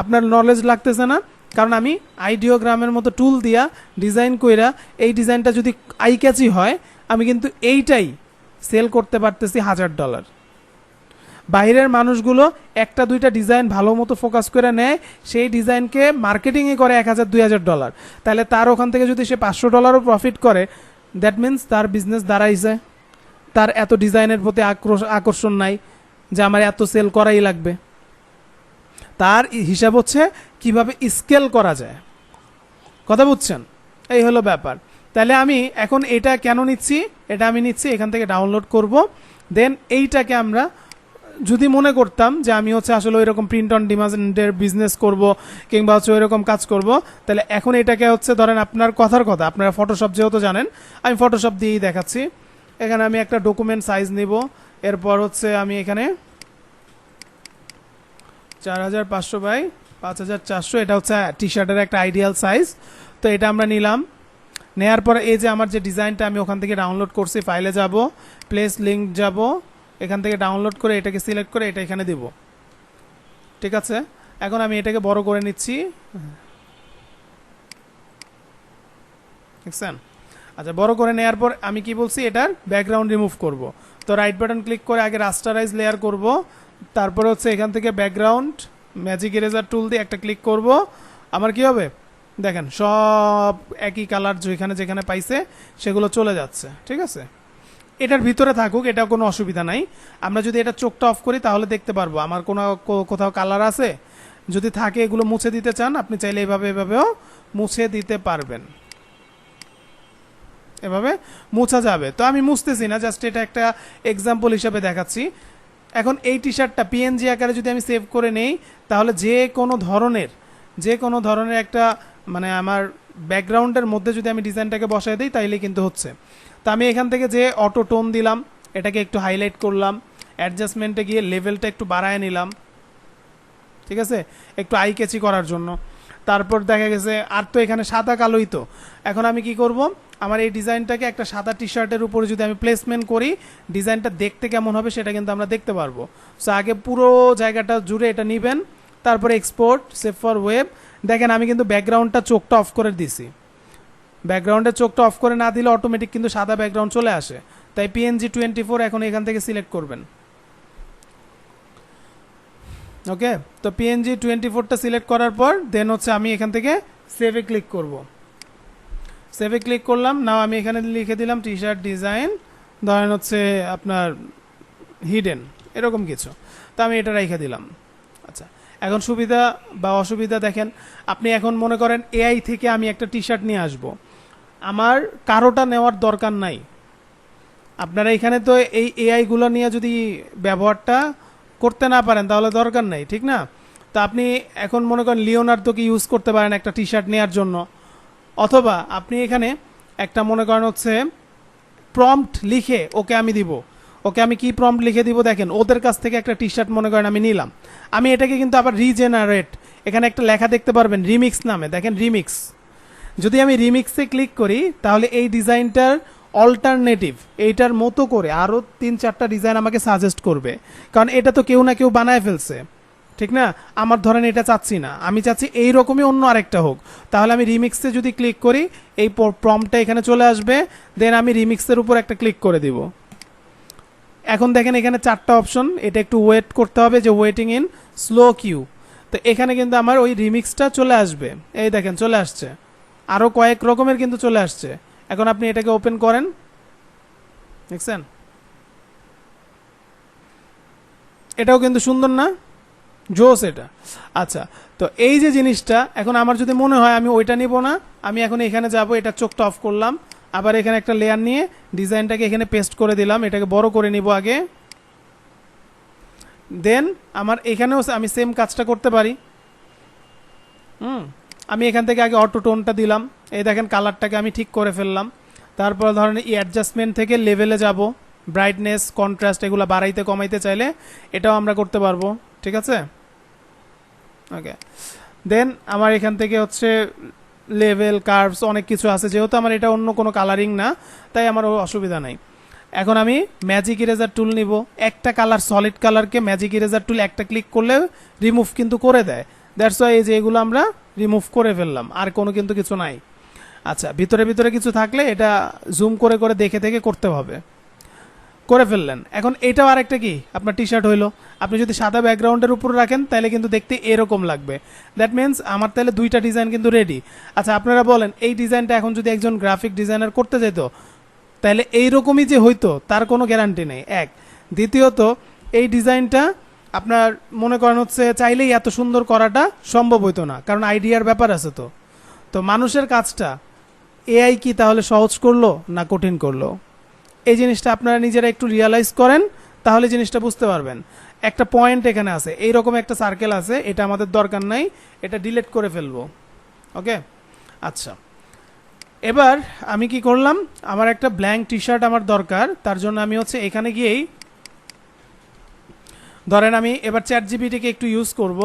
আপনার নলেজ লাগতেছে না? কারণ আমি আইডিওগ্রামের মতো টুল দিয়া ডিজাইন কইরা এই ডিজাইনটা যদি আই ক্যাচি হয়, আমি কিন্তু এইটাই সেল করতে পারতেছি $1,000। বাইরের মানুষগুলো একটা দুইটা ডিজাইন ভালো মতো ফোকাস করে নেয়, সেই ডিজাইনকে মার্কেটিংয়ে করে $1,000-2,000, তাহলে তার ওখান থেকে যদি সে $500 প্রফিট করে, দ্যাট মিন্স তার বিজনেস দাঁড়াইছে, তার এত ডিজাইনের প্রতি আকর্ষণ নাই যে আমার এত সেল করাই লাগবে। তার হিসাব হচ্ছে কিভাবে স্কেল করা যায়। কথা বুঝছেন? এই হলো ব্যাপার। তাহলে আমি এখন এটা কেন নিচ্ছি? এটা আমি নিচ্ছি এখান থেকে ডাউনলোড করব, দেন এইটাকে আমরা যদি মনে করতাম যে আমি হচ্ছে আসলে ওই রকম প্রিন্ট অন ডিমান্ডের বিজনেস করব, কিংবা হচ্ছে ওই রকম কাজ করব, তাহলে এখন এটাকে হচ্ছে ধরেন আপনার কথার কথা, আপনারা ফটোশপ যেহেতু জানেন, আমি ফটোশপ দিয়েই দেখাচ্ছি। এখানে আমি একটা ডকুমেন্ট সাইজ নিব, এরপর হচ্ছে আমি এখানে 4,500x5,400, এটা হচ্ছে টি শার্টের একটা আইডিয়াল সাইজ। তো এটা আমরা নিলাম, নেয়ার পরে এই যে আমার যে ডিজাইনটা আমি ওখান থেকে ডাউনলোড করছি, ফাইলে যাব, প্লেস লিঙ্ক যাব, এখান থেকে ডাউনলোড করে এটাকে সিলেক্ট করে এটা এখানে দেব। ঠিক আছে? এখন আমি এটাকে বড় করে নিচ্ছি, দেখছেন? আচ্ছা, বড় করে নেওয়ার পর আমি কি বলছি, এটার ব্যাকগ্রাউন্ড রিমুভ করব। তো রাইট বাটন ক্লিক করে আগে রাস্টারাইজ লেয়ার করব, তারপরে হচ্ছে এখান থেকে ব্যাকগ্রাউন্ড ম্যাজিক ইরেজার টুল দিয়ে একটা ক্লিক করব। আমার কি হবে দেখেন, সব একই কালার যেখানে যেখানে পাইছে সেগুলো চলে যাচ্ছে। ঠিক আছে, এটার ভিতরে থাকুক, এটা কোনো অসুবিধা নাই। আমরা যদি এটা চোখটা অফ করি তাহলে দেখতে পারবো আমার কোনো কোথাও কালার আছে। যদি থাকে এগুলো মুছে দিতে চান, আপনি চাইলে এভাবেও মুছে দিতে পারবেন, এভাবে মুছা যাবে। তো আমি মুছতেছি না, জাস্ট এটা একটা এক্সাম্পল হিসাবে দেখাচ্ছি। এখন এই টি শার্টটা পিএনজি আকারে যদি আমি সেভ করে নেই, তাহলে যে কোনো ধরনের একটা মানে আমার ব্যাকগ্রাউন্ডের মধ্যে যদি আমি ডিজাইনটাকে বসায় দিই তাইলে কিন্তু হচ্ছে। তো আমি এখান থেকে যে অটো টোন দিলাম, এটাকে একটু হাইলাইট করলাম, অ্যাডজাস্টমেন্টে গিয়ে লেভেলটা একটু বাড়ায় নিলাম, ঠিক আছে, একটু আই ক্যাচি করার জন্য। তারপর দেখা গেছে আর তো এখানে সাদা কালোই, তো এখন আমি কি করব, আমার এই ডিজাইনটাকে একটা সাদা টি শার্টের উপরে যদি আমি প্লেসমেন্ট করি, ডিজাইনটা দেখতে কেমন হবে সেটা কিন্তু আমরা দেখতে পারবো। সো আগে পুরো জায়গাটা জুড়ে এটা নেবেন, তারপরে এক্সপোর্ট সেভ ফর ওয়েব। দেখেন আমি কিন্তু ব্যাকগ্রাউন্ডটা চোখটা অফ করে দিছি, ব্যাকগ্রাউন্ডের চোখটা অফ করে না দিলে অটোমেটিক কিন্তু সাদা ব্যাকগ্রাউন্ড চলে আসে। তাই পিএনজি 24 এখন এখান থেকে সিলেক্ট করবেন। ওকে, তো পিএনজি 24টা সিলেক্ট করার পর দেন হচ্ছে আমি এখান থেকে সেভে ক্লিক করব। সেভে ক্লিক করলাম, নাও আমি এখানে লিখে দিলাম টি শার্ট ডিজাইন, ধরেন হচ্ছে আপনার হিডেন এরকম কিছু। তো আমি এটা রেখে দিলাম। আচ্ছা, এখন সুবিধা বা অসুবিধা দেখেন, আপনি এখন মনে করেন এআই থেকে আমি একটা টি শার্ট নিয়ে আসব, আমার কারোটা নেওয়ার দরকার নাই। আপনারা এখানে তো এই এআইগুলো নিয়ে যদি ব্যবহারটা করতে না পারেন তাহলে দরকার নাই, ঠিক না? তো আপনি এখন মনে করেন লিওনার্দোকে ইউজ করতে পারেন একটা টি শার্ট নেওয়ার জন্য, অথবা আপনি এখানে একটা মনে করেন হচ্ছে প্রম্পট লিখে ওকে আমি দিব। ওকে আমি কি প্রম্পট লিখে দিব দেখেন, ওদের কাছ থেকে একটা টি শার্ট মনে করেন আমি নিলাম, আমি এটাকে কিন্তু আবার রিজেনারেট, এখানে একটা লেখা দেখতে পারবেন রিমিক্স নামে, দেখেন রিমিক্স। যদি আমি রিমিক্সে ক্লিক করি তাহলে এই ডিজাইনটার অল্টারনেটিভ এইটার মতো করে আরও 3-4টা ডিজাইন আমাকে সাজেস্ট করবে, কারণ এটা তো কেউ না কেউ বানায় ফেলছে, ঠিক না? আমার ধরেন এটা চাচ্ছি না, আমি চাচ্ছি এই রকমই অন্য আরেকটা হোক। তাহলে আমি রিমিক্সে যদি ক্লিক করি এই প্রম্পটটা এখানে চলে আসবে, দেন আমি রিমিক্সের উপর একটা ক্লিক করে দিব। এখন দেখেন এখানে 4টা অপশন, এটা একটু ওয়েট করতে হবে, যে ওয়েটিং ইন স্লো কিউ। তো এখানে কিন্তু আমার ওই রিমিক্সটা চলে আসবে, এই দেখেন চলে আসছে, আরও কয়েক রকমের কিন্তু চলে আসছে। এখন আপনি এটাকে ওপেন করেন, দেখছেন এটাও কিন্তু সুন্দর না, জোস এটা। আচ্ছা, তো এই যে জিনিসটা এখন আমার যদি মনে হয় আমি ওইটা নিব না, আমি এখন এখানে যাব, এটা চোখটা অফ করলাম, আবার এখানে একটা লেয়ার নিয়ে ডিজাইনটাকে এখানে পেস্ট করে দিলাম, এটাকে বড় করে নিব আগে, দেন আমার এখানেও আমি সেম কাজটা করতে পারি। আমি এখান থেকে আগে অটো টোনটা দিলাম, এই দেখেন কালারটাকে আমি ঠিক করে ফেললাম। তারপর ধরেন এই অ্যাডজাস্টমেন্ট থেকে লেভেলে যাব, ব্রাইটনেস কন্ট্রাস্ট এগুলো বাড়াইতে কমাইতে চাইলে এটাও আমরা করতে পারবো, ঠিক আছে। ওকে, দেন আমার এখান থেকে হচ্ছে লেভেল কার্ভস অনেক কিছু আছে, যেহেতু আমার এটা অন্য কোনো কালারিং না তাই আমার অসুবিধা নাই। এখন আমি ম্যাজিক ইরেজার টুল নিব, একটা কালার সলিড কালারকে ম্যাজিক ইরেজার টুল একটা ক্লিক করলে রিমুভ কিন্তু করে দেয়। দ্যাটস ওয়াই এই যে এগুলো আমরা রিমুভ করে ফেললাম, আর কোনো কিন্তু কিছু নাই। আচ্ছা, ভিতরে ভিতরে কিছু থাকলে এটা জুম করে করে দেখে দেখে করতে হবে, করে ফেললেন। এখন এটাও আরেকটা কি আপনার টি শার্ট হইলো, আপনি যদি সাদা ব্যাকগ্রাউন্ডের উপর রাখেন তাহলে কিন্তু দেখতে এরকম লাগবে। দ্যাট মিনস আমার তাহলে 2টা ডিজাইন কিন্তু রেডি। আচ্ছা, আপনারা বলেন এই ডিজাইনটা এখন যদি একজন গ্রাফিক ডিজাইনার করতে যেত তাহলে এইরকমই যে হইতো তার কোনো গ্যারান্টি নেই, এক। দ্বিতীয়ত এই ডিজাইনটা আপনার মনে করেন হচ্ছে চাইলেই এত সুন্দর করাটা সম্ভব হইতো না, কারণ আইডিয়ার ব্যাপার আছে। তো তো মানুষের কাজটা এআই কি তাহলে সহজ করলো না কঠিন করলো, এই জিনিসটা আপনারা নিজেরা একটু রিয়ালাইজ করেন, তাহলে জিনিসটা বুঝতে পারবেন। একটা পয়েন্ট এখানে আছে, এইরকম একটা সার্কেল আছে, এটা আমাদের দরকার নাই, এটা ডিলিট করে ফেলবো। ওকে, আচ্ছা, এবার আমি কি করলাম, আমার একটা ব্ল্যাঙ্ক টি শার্ট আমার দরকার, তার জন্য আমি হচ্ছে এখানে গিয়েই ধরেন আমি এবার চ্যাট জিপিটিকে একটু ইউজ করব।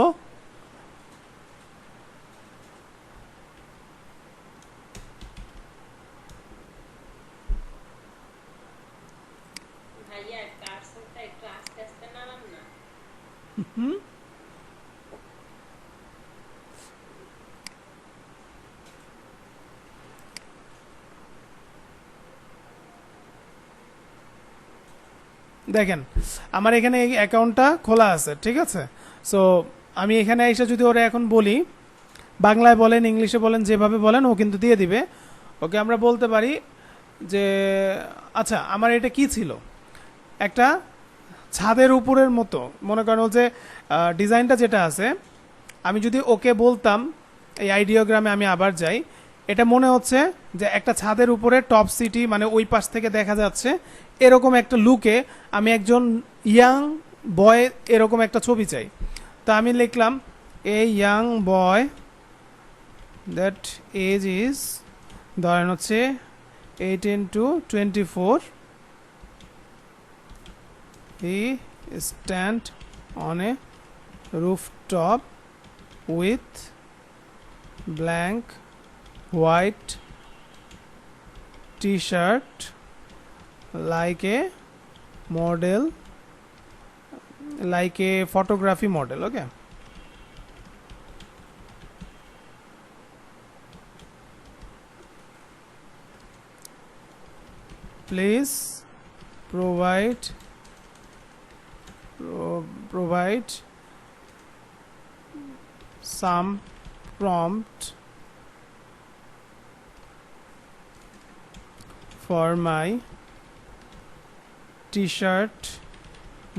দেখেন আমার এখানে এই অ্যাকাউন্টটা খোলা আছে, ঠিক আছে। সো আমি এখানে এসে যদি ওরা এখন বলি, বাংলায় বলেন ইংলিশে বলেন যেভাবে বলেন ও কিন্তু দিয়ে দিবে। ওকে আমরা বলতে পারি যে আচ্ছা আমার এটা কি ছিল, একটা ছাদের উপরের মতো মনে করেন ও যে ডিজাইনটা যেটা আছে, আমি যদি ওকে বলতাম এই আইডিওগ্রামে আমি আবার যাই, এটা মনে হচ্ছে যে একটা ছাদের উপরে টপ সিটি মানে ওই পাশ থেকে দেখা যাচ্ছে এরকম একটা লুকে আমি একজন ইয়াং বয় এরকম একটা ছবি চাই। তো আমি লিখলাম a young boy that age is ধরেন হচ্ছে 18 to 24, he stand on a rooftop with blank white t-shirt like a model, like a photography model. Okay, please provide some prompt for my t-shirt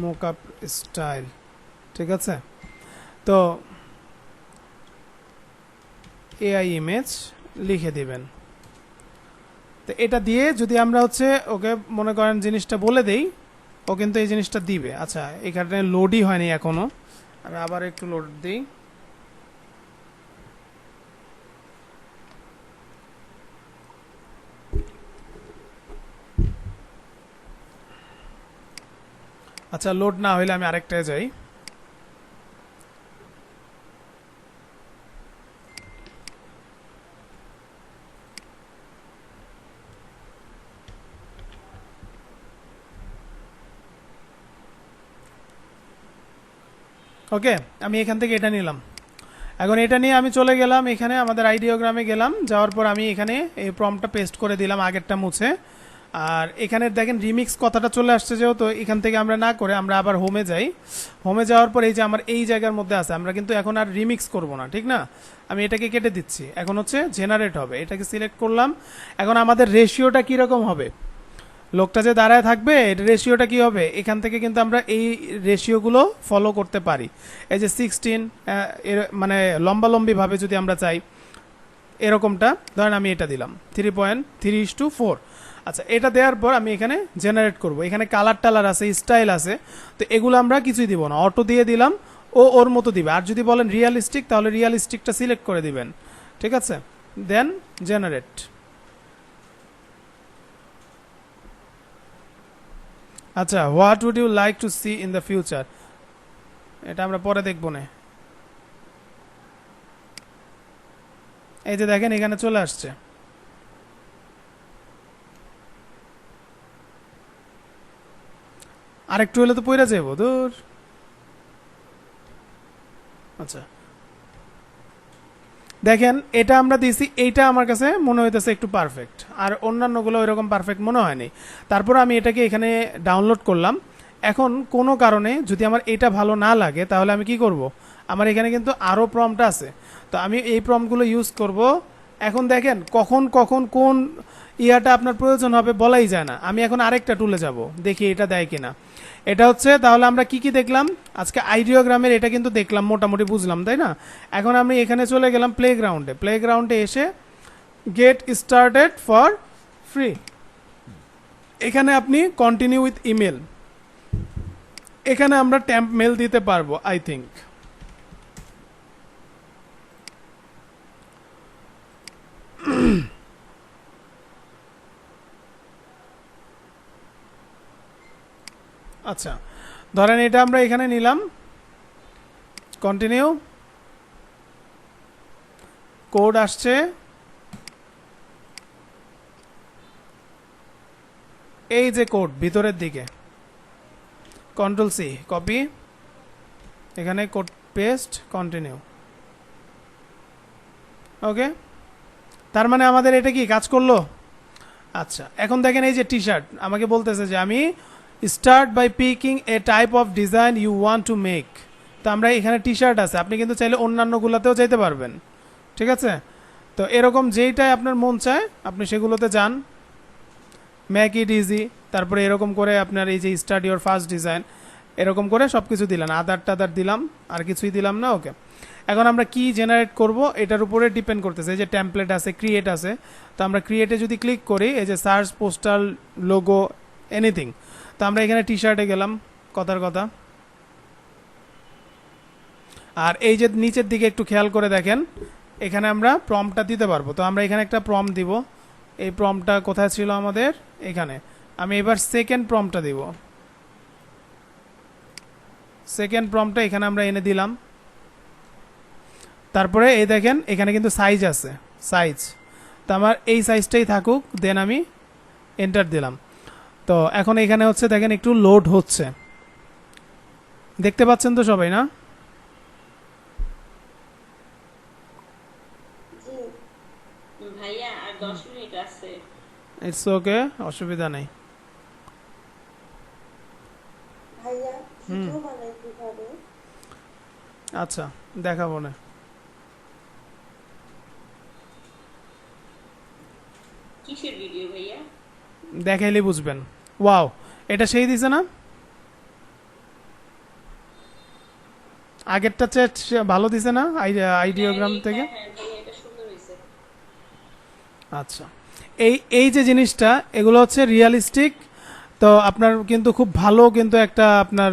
mock-up style, ঠিক আছে। তো AI image লিখে দিবেন। তো এটা দিয়ে যদি আমরা হচ্ছে ওকে মনে করেন জিনিসটা বলে দেই, ও কিন্তু এই জিনিসটা দিবে। আচ্ছা এখানে লোডই হয়নি এখনো, আমি আবার একটু লোড দিই। আচ্ছা লোড না হইলে আমি আরেকটায় যাই। ওকে আমি এখান থেকে এটা নিলাম, এখন এটা নিয়ে আমি চলে গেলাম এখানে আমাদের আইডিওগ্রামে গেলাম, যাওয়ার পর আমি এখানে এই প্রম্পটটা পেস্ট করে দিলাম আগেরটা মুছে। আর এখানে দেখেন রিমিক্স কথাটা চলে আসছে, যেহেতু এখান থেকে আমরা না করে আমরা আবার হোমে যাই। হোমে যাওয়ার পর এই যে আমার এই জায়গার মধ্যে আছে, আমরা কিন্তু এখন আর রিমিক্স করব না, ঠিক না। আমি এটাকে কেটে দিচ্ছি, এখন হচ্ছে জেনারেট হবে, এটাকে সিলেক্ট করলাম। এখন আমাদের রেশিওটা কীরকম হবে, লোকটা যে দাঁড়ায় থাকবে এর রেশিওটা কি হবে, এখান থেকে কিন্তু আমরা এই রেশিওগুলো ফলো করতে পারি। এই যে 16 মানে লম্বালম্বিভাবে যদি আমরা চাই এরকমটা, ধরেন আমি এটা দিলাম 3.3:4। আচ্ছা এটা দেওয়ার পর আমি এখানে জেনারেট করব, এখানে কালার টালার আছে, স্টাইল আছে, তো এগুলো আমরা কিছুই দিব না, অটো দিয়ে দিলাম, ও ওর মতো দিবে। আর যদি বলেন রিয়ালিস্টিক তাহলে রিয়ালিস্টিকটা সিলেক্ট করে দিবেন, ঠিক আছে, দেন জেনারেট। আচ্ছা what would you like to see in the future, এটা আমরা পরে দেখব না। এই যে দেখেন এখানে চলে আসছে। আরেকটু হলে তো পইরা যাবো দূর। আচ্ছা দেখেন এটা আমরা দিয়েছি, এইটা আমার কাছে মনে হইতেছে একটু পারফেক্ট, আর অন্যান্যগুলো ওইরকম পারফেক্ট মনে হয়নি। তারপর আমি এটাকে এখানে ডাউনলোড করলাম। এখন কোনো কারণে যদি আমার এটা ভালো না লাগে তাহলে আমি কি করব, আমার এখানে কিন্তু আরও প্রম্পট আছে, তো আমি এই প্রম্পটগুলো ইউজ করব। এখন দেখেন কখন কখন কোন ইয়াটা আপনার প্রয়োজন হবে বলাই যায় না। আমি এখন আরেকটা টুলে যাব, দেখি এটা দেয় কিনা। এটা হচ্ছে তাহলে আমরা কি কি দেখলাম আজকে আইডিওগ্রামের, এটা কিন্তু দেখলাম মোটামুটি বুঝলাম, তাই না। এখন আমি এখানে চলে গেলাম প্লেগ্রাউন্ডে, প্লেগ্রাউন্ডে এসে গেট স্টার্টেড ফর ফ্রি, এখানে আপনি কন্টিনিউ উইথ ইমেল, এখানে আমরা ট্যাম্প মেল দিতে পারবো আই থিঙ্ক। আচ্ছা ধরেন এটা আমরা এখানে নিলাম, কন্টিনিউ, কোড আসছে, এই যে কোড ভিতরের দিকে, কন্ট্রোল সি কপি, এখানে কোড পেস্ট, কন্টিনিউ। ওকে তার মানে আমাদের এটা কি কাজ করলো। আচ্ছা এখন দেখেন এই যে টি শার্ট আমাকে বলতেছে যে আমি start by picking a type of design you want to make. তো আমরা এখানে টি শার্ট আছে, আপনি কিন্তু চাইলে অন্যান্যগুলোতেও যেতে পারবেন, ঠিক আছে। তো এরকম যেইটাই আপনার মন চায় আপনি সেগুলোতে যান, মেক ইট ইজি, তারপরে এরকম করে আপনার এই যে স্টার্ট ইওর ফার্স্ট ডিজাইন, এরকম করে সব কিছু দিলাম, আদার টাদার দিলাম, আর কিছুই দিলাম না। ওকে, এখন আমরা কি জেনারেট করব এটার উপরে ডিপেন্ড করতেছে। এই যে টেমপ্লেট আছে, ক্রিয়েট আছে, তো আমরা ক্রিয়েটে যদি ক্লিক করি, এই যে সার্চ, পোস্টাল, লোগো, এনিথিং, তো আমরা এখানে টি শার্টে গেলাম, কথার কথা। আর এই যে নিচের দিকে একটু খেয়াল করে দেখেন, এখানে আমরা প্রম্পটটা দিতে পারবো। তো আমরা এখানে একটা প্রম্পট দিব। এই প্রম্পটটা কোথায় ছিল আমাদের? এখানে। আমি এবার সেকেন্ড প্রম্পটটা দিব। সেকেন্ড প্রম্পটটা এখানে আমরা এনে দিলাম। তারপরে এই দেখেন এখানে কিন্তু সাইজ আছে, সাইজ, তো আমার এই সাইজটাই থাকুক, দেন আমি এন্টার দিলাম। তো এখন এখানে হচ্ছে দেখেন একটু লোড হচ্ছে, দেখতে পাচ্ছেন তো সবাই না? ভাইয়া আর 10 মিনিট আছে। ইটস ওকে, অসুবিধা নেই। ভাইয়া ভিডিও বানাই কিভাবে? আচ্ছা, দেখাবো না। কিসের ভিডিও ভাইয়া? দেখাইলে বুঝবেন। ওয়াও, এটা সেই দিছে না? আগেরটা চ্যাট ভালো দিছে না আইডিওগ্রাম থেকে? হ্যাঁ ভাইয়া, এটা সুন্দর হয়েছে। আচ্ছা, এই এই যে জিনিসটা, এগুলো হচ্ছে রিয়ালিস্টিক। তো আপনার কিন্তু খুব ভালো কিন্তু একটা আপনার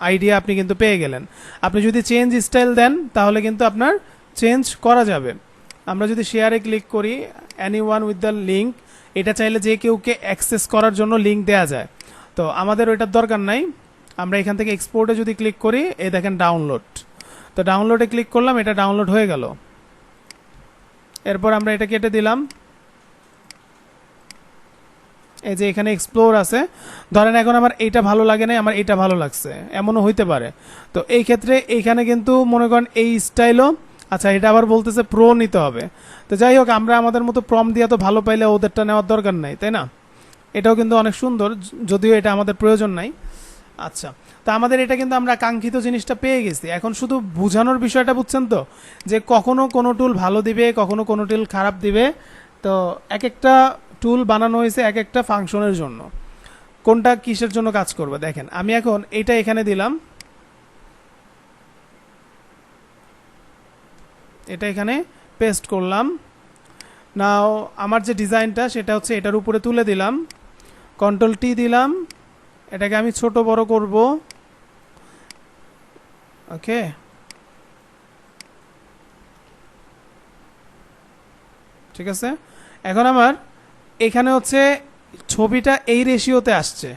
আইডিয়া আপনি কিন্তু পেয়ে গেলেন। আপনি যদি চেঞ্জ স্টাইল দেন তাহলে কিন্তু আপনার চেঞ্জ করা যাবে। আমরা যদি শেয়ারে ক্লিক করি, any one with the link, এটা চাইলে যে কেউকে অ্যাক্সেস করার জন্য লিঙ্ক দেওয়া যায়। তো আমাদের ওইটার দরকার নাই। আমরা এখান থেকে এক্সপোর্টে যদি ক্লিক করি, এই দেখেন ডাউনলোড, তো ডাউনলোডে ক্লিক করলাম, এটা ডাউনলোড হয়ে গেল। এরপর আমরা এটা কেটে দিলাম। এই যে এখানে এক্সপ্লোর আছে, ধরেন এখন আমার এইটা ভালো লাগে না, আমার এইটা ভালো লাগছে, এমনও হইতে পারে। তো এই ক্ষেত্রে এইখানে কিন্তু মনে করেন এই স্টাইলও, আচ্ছা এটা আবার বলতেছে প্রো নিতে হবে। তো যাই হোক, আমরা আমাদের মতো প্রম দিয়ে তো ভালো পাইলে ওদেরটা নেওয়ার দরকার নাই, তাই না? এটাও কিন্তু অনেক সুন্দর, যদিও এটা আমাদের প্রয়োজন নাই। আচ্ছা, তো আমাদের এটা কিন্তু আমরা কাঙ্ক্ষিত জিনিসটা পেয়ে গেছি। এখন শুধু বোঝানোর বিষয়টা বুঝছেন তো, যে কখনো কোনো টুল ভালো দিবে, কখনো কোনো টুল খারাপ দিবে। তো এক একটা টুল বানানো হয়েছে এক একটা ফাংশনের জন্য, কোনটা কিসের জন্য কাজ করবে। দেখেন আমি এখন এইটা এখানে দিলাম, এটা এখানে পেস্ট করলাম। নাও আমার যে ডিজাইনটা সেটা হচ্ছে এটার উপরে তুলে দিলাম, কন্ট্রোল টি দিলাম, এটাকে আমি ছোট বড় করব। ওকে, ঠিক আছে। এখন আমার এখানে হচ্ছে ছবিটা এই রেশিওতে আসছে।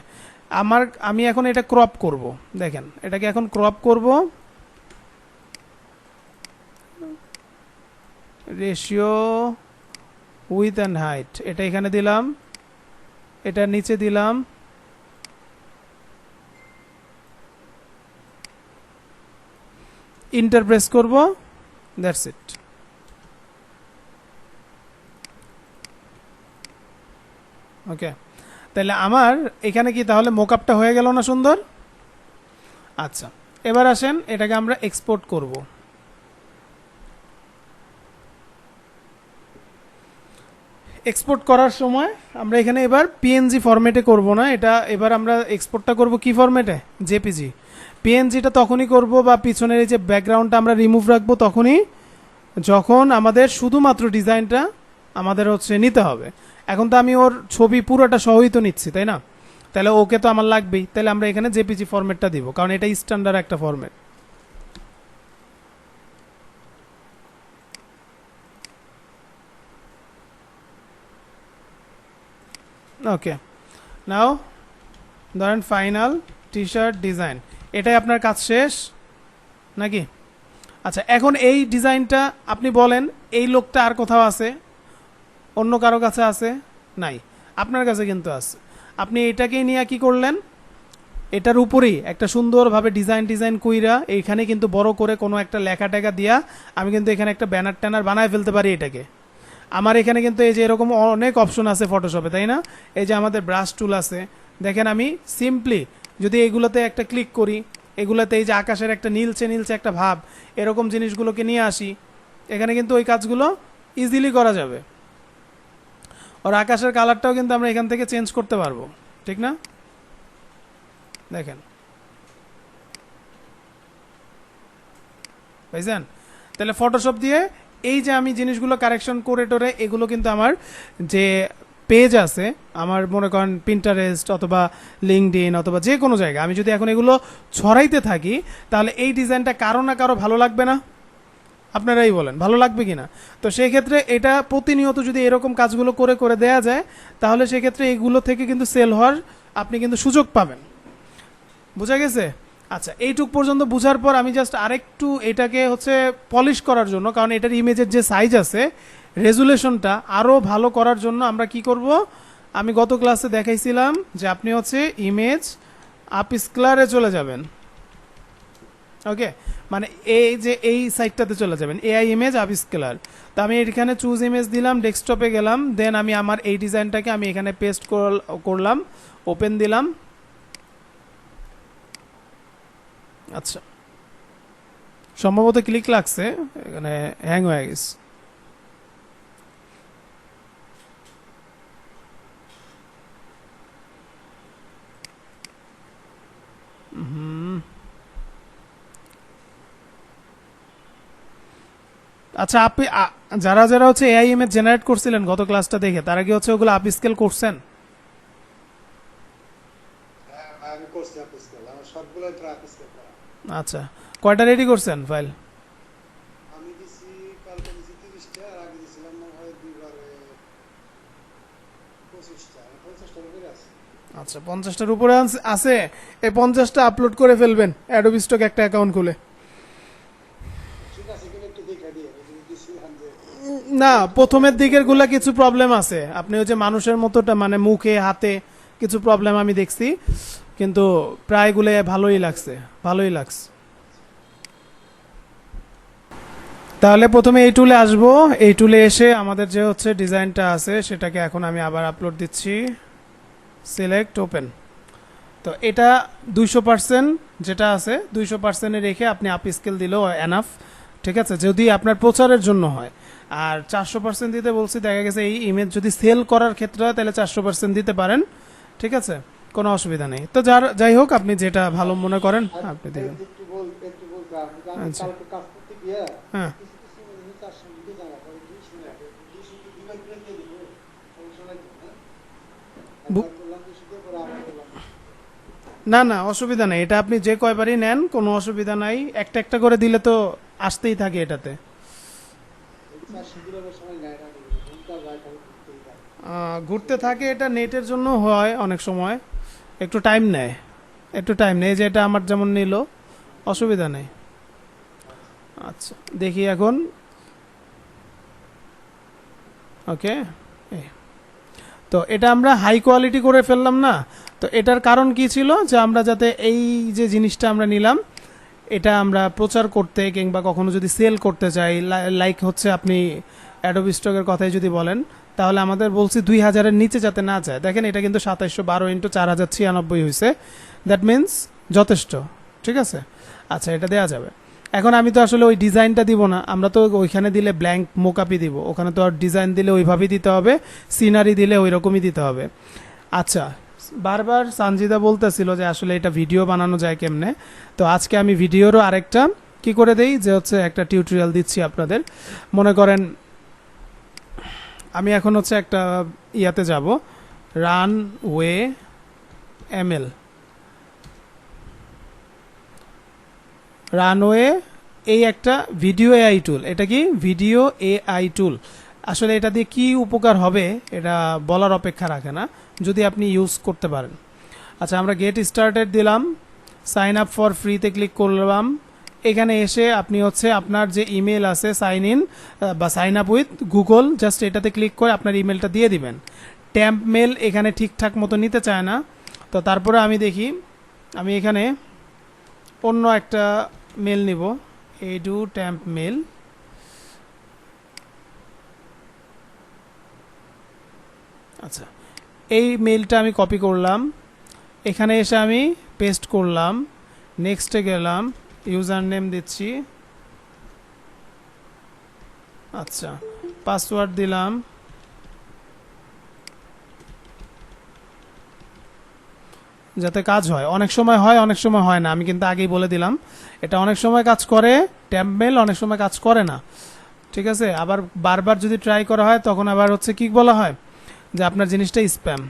আমি এখন এটা ক্রপ করব। দেখেন এটাকে এখন ক্রপ করব, রেশিও উইথ অ্যান্ড হাইট, এটা এখানে দিলাম, এটা নিচে দিলাম, ইন্টার প্রেস করব, দ্যাটস ইট। ওকে, তাহলে আমার এখানে কি তাহলে মোকআপটা হয়ে গেল না সুন্দর? আচ্ছা, এবার আসেন এটাকে আমরা এক্সপোর্ট করব। এক্সপোর্ট করার সময় আমরা এখানে এবার পিএনজি ফরম্যাটে করব না, এটা এবার আমরা এক্সপোর্টটা করব কি ফরম্যাটে? জেপিজি। পিএনজিটা তখনই করব, বা পিছনের এই যে ব্যাকগ্রাউন্ডটা আমরা রিমুভ রাখবো তখনই, যখন আমাদের শুধুমাত্র ডিজাইনটা আমাদের হচ্ছে নিতে হবে। এখন তো আমি ওর ছবি পুরোটা সহই তো নিচ্ছি, তাই না? তাহলে ওকে তো আমার লাগবেই, তাহলে আমরা এখানে জেপিজি ফরম্যাটটা দিব, কারণ এটা স্ট্যান্ডার্ড একটা ফরম্যাট। ওকে, নাও ধরেন ফাইনাল টি শার্ট ডিজাইন, এটাই আপনার কাজ শেষ নাকি? আচ্ছা, এখন এই ডিজাইনটা আপনি বলেন এই লোকটা আর কোথাও আছে? অন্য কারো কাছে আছে? নাই, আপনার কাছে কিন্তু আছে। আপনি এটাকেই নিয়ে কি করলেন, এটার উপরেই একটা সুন্দরভাবে ডিজাইন কইরা এইখানে কিন্তু বড় করে কোনো একটা লেখা টেখা দিয়া আমি কিন্তু এখানে একটা ব্যানার ট্যানার বানায় ফেলতে পারি এটাকে। আমার এখানে কিন্তু এই যে এরকম অনেক অপশন আছে ফটোশপে, তাই না? এই যে আমাদের ব্রাশ টুল আছে, দেখেন আমি সিম্পলি যদি এগুলোতে একটা ক্লিক করি, এগুলোতে এই যে আকাশের একটা নীলচে নীলচে একটা ভাব, এরকম জিনিসগুলোকে নিয়ে আসি, এখানে কিন্তু ওই কাজগুলো ইজিলি করা যাবে। আর আকাশের কালারটাও কিন্তু আমরা এখান থেকে চেঞ্জ করতে পারবো, ঠিক না? দেখেন বুঝছেন? তাহলে ফটোশপ দিয়ে এই যে আমি জিনিসগুলো কারেকশন করে টোরে, এগুলো কিন্তু আমার যে পেজ আছে, আমার মনে করেন পিন্টারেস্ট অথবা লিঙ্কডইন অথবা যে কোনো জায়গায়, আমি যদি এখন এগুলো ছড়াইতে থাকি, তাহলে এই ডিজাইনটা কারো না কারো ভালো লাগবে না? আপনারাই বলেন ভালো লাগবে কিনা? তো সেই ক্ষেত্রে এটা প্রতিনিয়ত যদি এরকম কাজগুলো করে করে দেয়া যায়, তাহলে সেক্ষেত্রে এগুলো থেকে কিন্তু সেল হওয়ার আপনি কিন্তু সুযোগ পাবেন। বোঝা গেছে? আচ্ছা, এইটুক পর্যন্ত বুঝার পর আমি জাস্ট আরেকটু এটাকে হচ্ছে পলিশ করার জন্য, কারণ এটার ইমেজের যে সাইজ আছে, রেজুলেশনটা আরও ভালো করার জন্য আমরা কি করব, আমি গত ক্লাসে দেখাইছিলাম যে আপনি হচ্ছে ইমেজ আপস্কেলারে চলে যাবেন। ওকে, মানে এই যে এই সাইটটাতে চলে যাবেন, এআই ইমেজ আপস্কেলার। তো আমি এখানে চুজ ইমেজ দিলাম, ডেস্কটপে গেলাম, দেন আমি আমার এই ডিজাইনটাকে আমি এখানে পেস্ট করলাম, ওপেন দিলাম। আচ্ছা, সম্ভবত ক্লিক লাগছে, এখানে হ্যাং হয়ে গেছে। আচ্ছা, আপনি যারা যারা হচ্ছে এআই ইমেজ জেনারেট করছিলেন গত ক্লাসটা দেখে, তারা কি হচ্ছে ওগুলো আপস্কেল করছেন? আমি করছি আপস্কেল, আমার সবগুলোই প্রায় আপস্কেল করা। আচ্ছা, কয়টা রেডি করছেন ফাইল? আমি দিছি কালকে দিছি 30টা, আর আগে দিছিলাম মনে হয় দুইবারে 25টা, 50টার উপরে আছে। আচ্ছা, 50টার উপরে আছে। এই 50টা আপলোড করে ফেলবেন অ্যাডোবি স্টক একটা অ্যাকাউন্ট খুলে। ঠিক আছে, কিন্তু একটু দেখে দিয়ে দিছিলাম যে না, প্রথমের দিকের গুলা কিছু প্রবলেম আছে, আপনি ওই যে মানুষের মতোটা মানে মুখে হাতে কিছু প্রবলেম আমি দেখছি, কিন্তু প্রায়গুলো ভালোই লাগছে, ভালোই লাগছে। তাহলে প্রথমে এই টুলে আসবো, এই টুলে এসে আমাদের যে হচ্ছে ডিজাইনটা আছে সেটাকে এখন আমি আবার আপলোড দিচ্ছি, সিলেক্ট ওপেন। তো এটা 200% যেটা আছে 200% রেখে আপনি আপ স্কেল দিলেও এনাফ, ঠিক আছে, যদি আপনার প্রচারের জন্য হয়। আর 400% দিতে বলছি, দেখা গেছে এই ইমেজ যদি সেল করার ক্ষেত্রে হয় তাহলে 400% দিতে পারেন, ঠিক আছে, কোনো অসুবিধা নেই। তো যাই হোক, আপনি যেটা ভালো মনে করেন আপনি দেবেন। একটু বলতে আমি আচ্ছা। কালকে কাজ করতে গিয়ে হ্যাঁ, কিছু কিছু জিনিস তার সঙ্গে দিয়ে জানা পড়ে 200 ডিভাইড করে দিয়ে দিব, সমস্যা নাই তো? হ্যাঁ, একবার করলাম 200 দিয়ে, পরে আবার করলাম। না না অসুবিধা নেই, এটা আপনি যে কয়বারই নেন কোনো অসুবিধা নাই, একটা একটা করে দিলে তো আসতেই থাকে এটাতে। এই 400 ডিভাইডের সময় নেয় না, ঘন্টা যায়, খালি ঘুরতেই যায়। ঘুরতে থাকে, এটা নেটের জন্য হয় অনেক সময়, একটু টাইম নেয়, একটু টাইম নেই, যে এটা আমার যেমন নিল, অসুবিধা নেই। আচ্ছা, দেখি এখন। ওকে, তো এটা আমরা হাই কোয়ালিটি করে ফেললাম না? তো এটার কারণ কি ছিল, যে আমরা যাতে এই যে জিনিসটা আমরা নিলাম, এটা আমরা প্রচার করতে কিংবা কখনো যদি সেল করতে চাই, লাইক হচ্ছে আপনি অ্যাডোবি স্টকের কথাই যদি বলেন, তাহলে আমাদের বলছি 2000-এর নিচে যাতে না যায়। দেখেন এটা কিন্তু 2712 × 4096 হয়েছে, দ্যাট মিন্স যথেষ্ট, ঠিক আছে। আচ্ছা, এটা দেওয়া যাবে। এখন আমি তো আসলে ওই ডিজাইনটা দিব না, আমরা তো ওইখানে দিলে ব্ল্যাঙ্ক মোকাপি দিব, ওখানে তো আর ডিজাইন দিলে ওইভাবেই দিতে হবে, সিনারি দিলে ওই রকমই দিতে হবে। আচ্ছা, বারবার সানজিদা বলতেছিল যে আসলে এটা ভিডিও বানানো যায় কেমনে, তো আজকে আমি ভিডিওরও আরেকটা কি করে দেই, যে হচ্ছে একটা টিউটোরিয়াল দিচ্ছি আপনাদের। মনে করেন আমি এখন হচ্ছে একটা ইয়াতে যাব, রানওয়ে এমএল, রানওয়ে এই একটা ভিডিও এআই টুল। এটা কি ভিডিও এআই টুল? আসলে এটা দিয়ে কি উপকার হবে এটা বলার অপেক্ষা রাখে না, যদি আপনি ইউজ করতে পারেন। আচ্ছা, আমরা গেট স্টার্টেড দিলাম, সাইন আপ ফর ফ্রিতে ক্লিক করলাম। এখানে এসে আপনি হচ্ছে আপনার যে ইমেল আছে সাইন ইন বা sign up with Google, just এটাতে ক্লিক করে আপনার ইমেলটা দিয়ে দিবেন। ট্যাম্প মেল এখানে ঠিকঠাক মতো নিতে চায় না, তো তারপরে আমি দেখি, আমি এখানে অন্য একটা মেল নিব, এডু ট্যাম্প মেল। আচ্ছা, এই মেলটা আমি কপি করলাম, এখানে এসে আমি পেস্ট করলাম, নেক্সটে গেলাম, ইউজার নেম দিচ্ছি, আচ্ছা পাসওয়ার্ড দিলাম, যাতে কাজ হয়। অনেক সময় হয়, অনেক সময় হয় না, আমি কিন্তু আগেই বলে দিলাম। এটা অনেক সময় কাজ করে ট্যাম্প মেল, অনেক সময় কাজ করে না, ঠিক আছে। আবার বারবার যদি ট্রাই করা হয় তখন আবার হচ্ছে কি বলা হয় যে আপনার জিনিসটা স্প্যাম।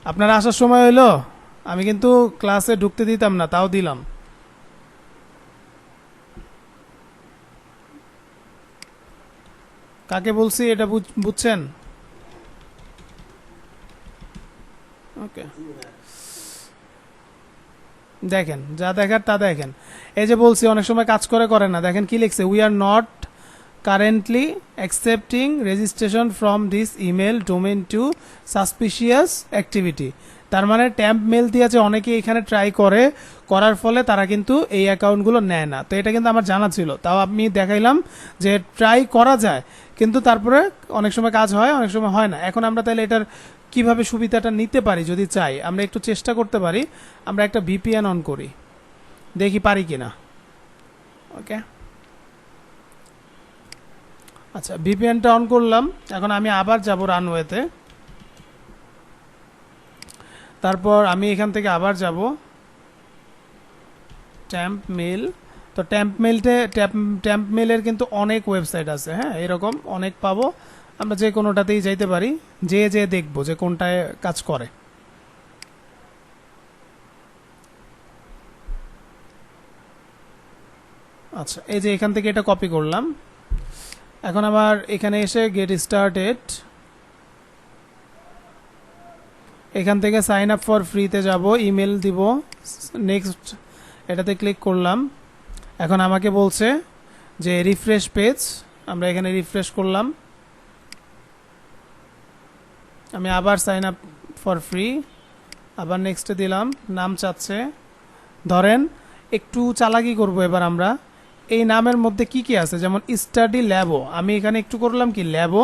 আপনার আসার সময় হইলো, আমি কিন্তু ক্লাসে ঢুকতে দিতাম না, তাও দিলাম। কাকে বলছি এটা বুঝছেন? ওকে, দেখেন যা দেখার তা দেখেন। এই যে বলছি অনেক সময় কাজ করে করে না, দেখেন কি লিখছে, we are not currently accepting registration from this email domain to suspicious activity. তার মানে ট্যাম্প মেল দিয়ে আছে অনেকে এখানে ট্রাই করে, করার ফলে তারা কিন্তু এই অ্যাকাউন্টগুলো নেয় না। তো এটা কিন্তু আমার জানা ছিল, তাও আমি দেখাইলাম যে ট্রাই করা যায়, কিন্তু তারপরে অনেক সময় কাজ হয়, অনেক সময় হয় না। এখন আমরা তাহলে এটার কিভাবে সুবিধাটা নিতে পারি, যদি চাই আমরা একটু চেষ্টা করতে পারি। আমরা একটা ভিপিএন অন করি, দেখি পারি কিনা। ওকে, আচ্ছা ভিপিএনটা অন করলাম। এখন আমি আবার যাব রানওয়েতে, তারপর আমি এখান থেকে আবার যাব ট্যাম্প মেল। তো ট্যাম্প মেলের কিন্তু অনেক ওয়েবসাইট আছে, হ্যাঁ এরকম অনেক পাবো। আমরা যে কোনোটাতেই যাইতে পারি, যে দেখবো যে কোনটায় কাজ করে। আচ্ছা এই যে এখান থেকে এটা কপি করলাম। এখন আবার এখানে এসে গেট স্টার্টেড, এখান থেকে সাইন আপ ফর ফ্রিতে যাব, ইমেল দিব, নেক্সট এটাতে ক্লিক করলাম। এখন আমাকে বলছে যে রিফ্রেশ পেজ, আমরা এখানে রিফ্রেশ করলাম। আমি আবার সাইন আপ ফর ফ্রি, আবার নেক্সটে দিলাম, নাম চাচ্ছে। ধরেন একটু চালাকি করব এবার আমরা, এই নামের মধ্যে কি কি আছে, যেমন স্টাডি ল্যাবো, আমি এখানে একটু করলাম কি ল্যাবো,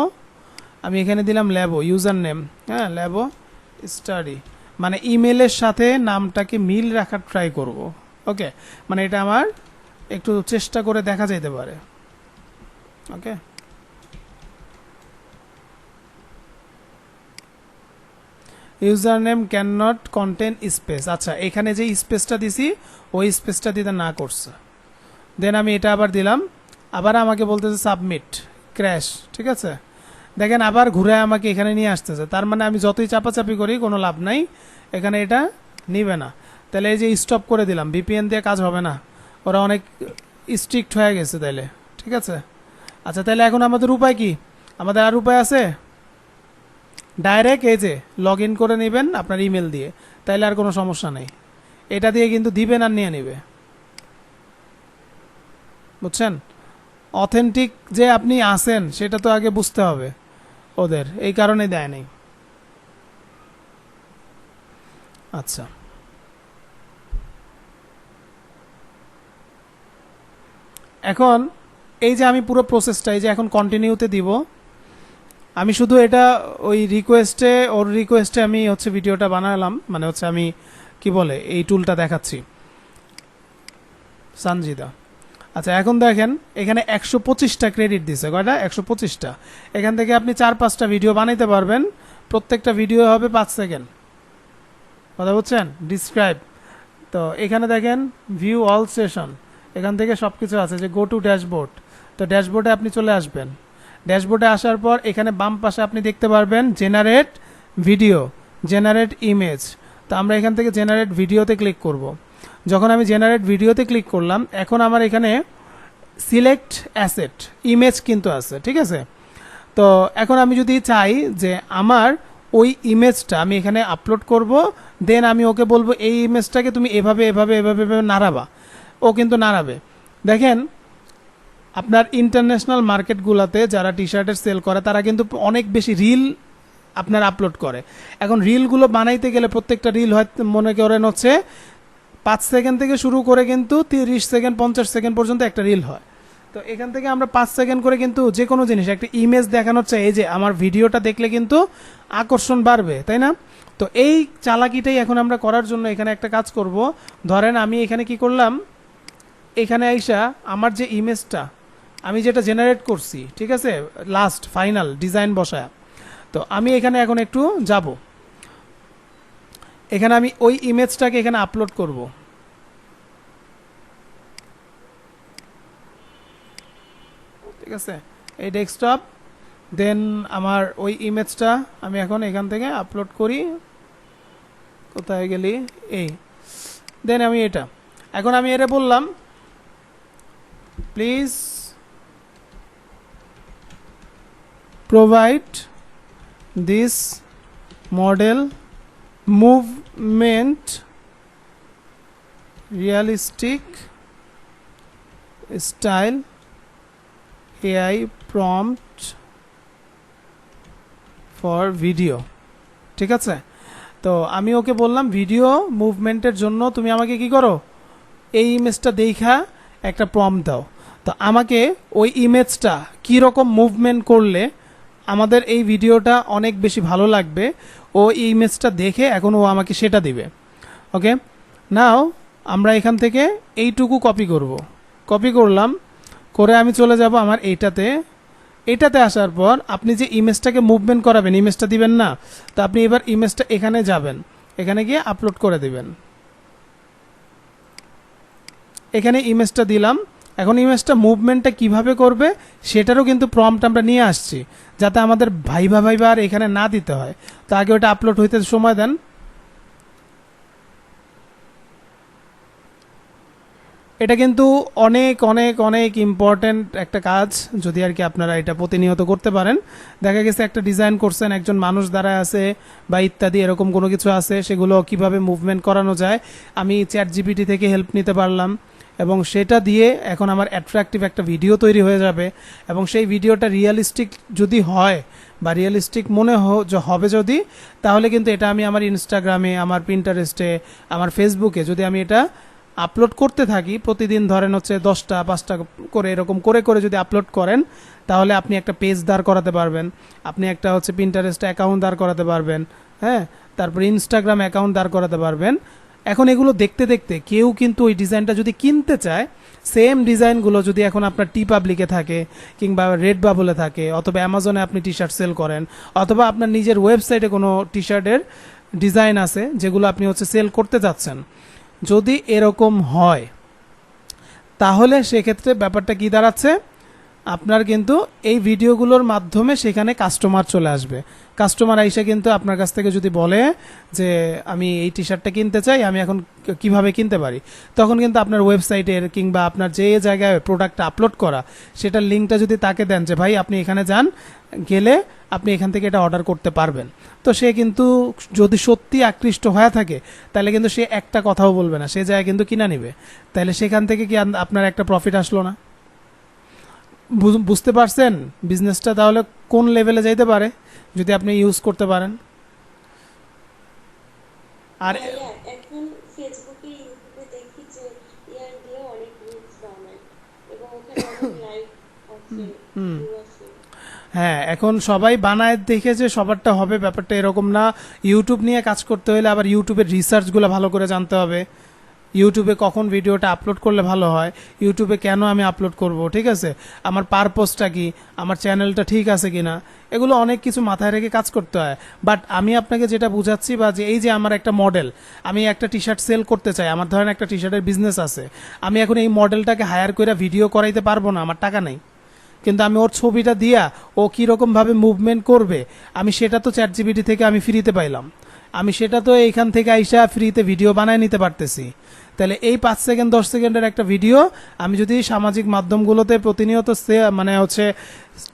আমি এখানে দিলাম ল্যাবো ইউজার নেম, হ্যাঁ ল্যাবো স্টাডি, মানে ইমেলের সাথে নামটাকে মিল রাখার ট্রাই করব। ওকে, মানে এটা আমার একটু চেষ্টা করে দেখা যেতে পারে। Okay, user name can not contain space, আচ্ছা এখানে যে স্পেসটা দিছি ওই স্পেসটা দিতে না করছে। দেন আমি এটা আবার দিলাম, আবার আমাকে বলতেছে সাবমিট, ক্র্যাশ, ঠিক আছে। দেখেন আবার ঘুরে আমাকে এখানে নিয়ে আসতেছে, তার মানে আমি যতই চাপাচাপি করি কোনো লাভ নাই, এখানে এটা নিবে না। তাহলে এই যে স্টপ করে দিলাম, ভিপিএন দিয়ে কাজ হবে না, ওরা অনেক স্ট্রিক্ট হয়ে গেছে তাইলে, ঠিক আছে। আচ্ছা তাহলে এখন আমাদের উপায় কি, আমাদের আর উপায় আছে? ডাইরেক্ট এই যে লগ ইন করে নেবেন আপনার ইমেল দিয়ে, তাইলে আর কোনো সমস্যা নেই। এটা দিয়ে কিন্তু দিবেন আর নিয়ে নেবে, বুঝছেন। অথেন্টিক যে আপনি আসেন সেটা তো আগে বুঝতে হবে ওদের, এই কারণে দেয় নাই। আচ্ছা এখন এই যে আমি পুরো প্রসেসটা এই যে এখন কন্টিনিউতে দিব, আমি শুধু এটা ওই ওর রিকোয়েস্টে আমি হচ্ছে ভিডিওটা বানালাম, মানে হচ্ছে আমি কি বলে এই টুলটা দেখাচ্ছি সঞ্জিদা। আচ্ছা এখন দেখেন এখানে 125টা ক্রেডিট দিছে, কয়টা? 125টা। এখান থেকে আপনি 4-5টা ভিডিও বানাইতে পারবেন, প্রত্যেকটা ভিডিও হবে 5 সেকেন্ড, কথা বুঝছেন। ডিসক্রাইব, তো এখানে দেখেন ভিউ অল সেশন, এখান থেকে সব কিছু আছে, যে গো টু ড্যাশবোর্ড, তো ড্যাশবোর্ডে আপনি চলে আসবেন। ড্যাশবোর্ডে আসার পর এখানে বাম পাশে আপনি দেখতে পারবেন জেনারেট ভিডিও, জেনারেট ইমেজ। তো আমরা এখান থেকে জেনারেট ভিডিওতে ক্লিক করব। যখন আমি জেনারেট ভিডিওতে ক্লিক করলাম, এখন আমার এখানে সিলেক্ট অ্যাসেট ইমেজ কিন্তু আছে, ঠিক আছে। তো এখন আমি যদি চাই যে আমার ওই ইমেজটা আমি এখানে আপলোড করব, দেন আমি ওকে বলবো এই ইমেজটাকে তুমি এভাবে এভাবে এভাবে এভাবে নাড়াবা, ও কিন্তু নাড়াবে। দেখেন আপনার ইন্টারন্যাশনাল মার্কেটগুলোতে যারা টি শার্টের সেল করে তারা কিন্তু অনেক বেশি রিল আপনার আপলোড করে। এখন রিলগুলো বানাইতে গেলে প্রত্যেকটা রিল হয় মনে করেন হচ্ছে 5 সেকেন্ড থেকে শুরু করে কিন্তু 30 সেকেন্ড 50 সেকেন্ড পর্যন্ত একটা রিল হয়। তো এখান থেকে আমরা 5 সেকেন্ড করে কিন্তু যে কোনো জিনিস একটা ইমেজ দেখানোর চাই, এই যে আমার ভিডিওটা দেখলে কিন্তু আকর্ষণ বাড়বে, তাই না? তো এই চালাকিটাই এখন আমরা করার জন্য এখানে একটা কাজ করব। ধরেন আমি এখানে কি করলাম, এখানে আইসা আমার যে ইমেজটা আমি যেটা জেনারেট করছি, ঠিক আছে, লাস্ট ফাইনাল ডিজাইন বসায়, তো আমি এখানে এখন একটু যাব, এখানে আমি ওই ইমেজটাকে এখানে আপলোড করব। ঠিক আছে, এই ডেস্কটপ, দেন আমার ওই ইমেজটা আমি এখন এখান থেকে আপলোড করি। কোথায় গেলি, এই, দেন আমি এটা, এখন আমি এটা বললাম please provide this model movement realistic style AI prompt for video. ঠিক আছে, তো আমি ওকে বললাম ভিডিও মুভমেন্টের জন্য তুমি আমাকে কি করো, এই ইমেজটা দেখা একটা প্রম্পট দাও। তো আমাকে ওই ইমেজটা কীরকম মুভমেন্ট করলে আমাদের এই ভিডিওটা অনেক বেশি ভালো লাগবে, ও এই ইমেজটা দেখে এখন ও আমাকে সেটা দিবে। ওকে, নাও আমরা এখান থেকে এইটুকু কপি করব, কপি করলাম, করে আমি চলে যাব আমার এইটাতে আসার পর আপনি যে ইমেজটাকে মুভমেন্ট করাবেন, ইমেজটা দিবেন না, তো আপনি এবার ইমেজটা এখানে যাবেন, এখানে গিয়ে আপলোড করে দিবেন। এখানে ইমেজটা দিলাম, এখন ইমেজটা মুভমেন্টটা কিভাবে করবে সেটারও কিন্তু প্রম্পট আমরা নিয়ে আসছি, যাতে আমাদের ভাইবা আর এখানে না দিতে হয়। তো আগে ওটা আপলোড হইতে সময় দেন। এটা কিন্তু অনেক অনেক অনেক ইম্পর্ট্যান্ট একটা কাজ, যদি আর কি আপনারা এটা প্রতিনিয়ত করতে পারেন। দেখা গেছে একটা ডিজাইন করছেন, একজন মানুষ দাঁড়ায় আছে বা ইত্যাদি এরকম কোনো কিছু আছে, সেগুলো কিভাবে মুভমেন্ট করানো যায় আমি ChatGPT থেকে হেল্প নিতে পারলাম, এবং সেটা দিয়ে এখন আমার অ্যাট্রাকটিভ একটা ভিডিও তৈরি হয়ে যাবে। এবং সেই ভিডিওটা রিয়েলিস্টিক যদি হয় বা রিয়েলিস্টিক মনে হবে যদি, তাহলে কিন্তু এটা আমি আমার ইনস্টাগ্রামে, আমার পিন্টারেস্টে, আমার ফেসবুকে যদি আমি এটা আপলোড করতে থাকি প্রতিদিন, ধরেন হচ্ছে 10টা 5টা করে এরকম করে করে যদি আপলোড করেন, তাহলে আপনি একটা পেজ দাঁড় করাতে পারবেন, আপনি একটা হচ্ছে পিন্টারেস্ট অ্যাকাউন্ট দাঁড় করাতে পারবেন, হ্যাঁ, তারপর ইনস্টাগ্রাম অ্যাকাউন্ট দাঁড় করাতে পারবেন। এখন এগুলো দেখতে দেখতে কেউ কিন্তু ওই ডিজাইনটা যদি কিনতে চায়, সেম ডিজাইনগুলো যদি এখন আপনার টি পাবলিকে থাকে কিংবা রেড বাবলে থাকে, অথবা অ্যামাজনে আপনি টি শার্ট সেল করেন, অথবা আপনার নিজের ওয়েবসাইটে কোনো টি শার্টের ডিজাইন আছে যেগুলো আপনি হচ্ছে সেল করতে যাচ্ছেন, যদি এরকম হয় তাহলে সেক্ষেত্রে ব্যাপারটা কি দাঁড়াচ্ছে, আপনার কিন্তু এই ভিডিওগুলোর মাধ্যমে সেখানে কাস্টমার চলে আসবে। কাস্টমার আইসা কিন্তু আপনার কাছ থেকে যদি বলে যে আমি এই টি শার্টটা কিনতে চাই, আমি এখন কিভাবে কিনতে পারি, তখন কিন্তু আপনার ওয়েবসাইটের কিংবা আপনার যে জায়গায় প্রোডাক্টটা আপলোড করা সেটার লিঙ্কটা যদি তাকে দেন যে ভাই আপনি এখানে যান, গেলে আপনি এখান থেকে এটা অর্ডার করতে পারবেন, তো সে কিন্তু যদি সত্যি আকৃষ্ট হয়ে থাকে তাহলে কিন্তু সে একটা কথাও বলবে না, সে যায় কিন্তু কিনা নেবে। তাহলে সেখান থেকে কি আপনার একটা প্রফিট আসলো না? বুঝতে পারছেন বিজনেসটা তাহলে কোন লেভেলে যাইতে পারে যদি আপনি ইউজ করতে পারেন। আর ভাইয়া এখন ফেসবুকে ইউটিউবে দেখি যে ইয়ার দিয়ে অনেক রিলস বানায় এবং ওখানে অনেক লাইক আছে, ভিউ আছে। হ্যাঁ, এখন সবাই বানায় দেখেছে সবারটা হবে, ব্যাপারটা এরকম না। ইউটিউব নিয়ে কাজ করতে হলে আবার ইউটিউবের রিসার্চগুলো ভালো করে জানতে হবে, ইউটিউবে কখন ভিডিওটা আপলোড করলে ভালো হয়, ইউটিউবে কেন আমি আপলোড করব, ঠিক আছে, আমার পারপোজটা কি, আমার চ্যানেলটা ঠিক আছে কিনা, এগুলো অনেক কিছু মাথায় রেখে কাজ করতে হয়। বাট আমি আপনাকে যেটা বুঝাচ্ছি, বা যে এই যে আমার একটা মডেল, আমি একটা টি শার্ট সেল করতে চাই, আমার ধরেন একটা টি শার্টের বিজনেস আছে, আমি এখন এই মডেলটাকে হায়ার করে ভিডিও করাইতে পারবো না, আমার টাকা নেই, কিন্তু আমি ওর ছবিটা দিয়া ও কীরকমভাবে মুভমেন্ট করবে আমি সেটা তো ChatGPT থেকে আমি ফ্রিতে পাইলাম, আমি সেটা তো এইখান থেকে আইসা ফ্রিতে ভিডিও বানায় নিতে পারতেছি। তাহলে এই 5 সেকেন্ড 10 সেকেন্ডের একটা ভিডিও আমি যদি সামাজিক মাধ্যমগুলোতে প্রতিনিয়ত মানে হচ্ছে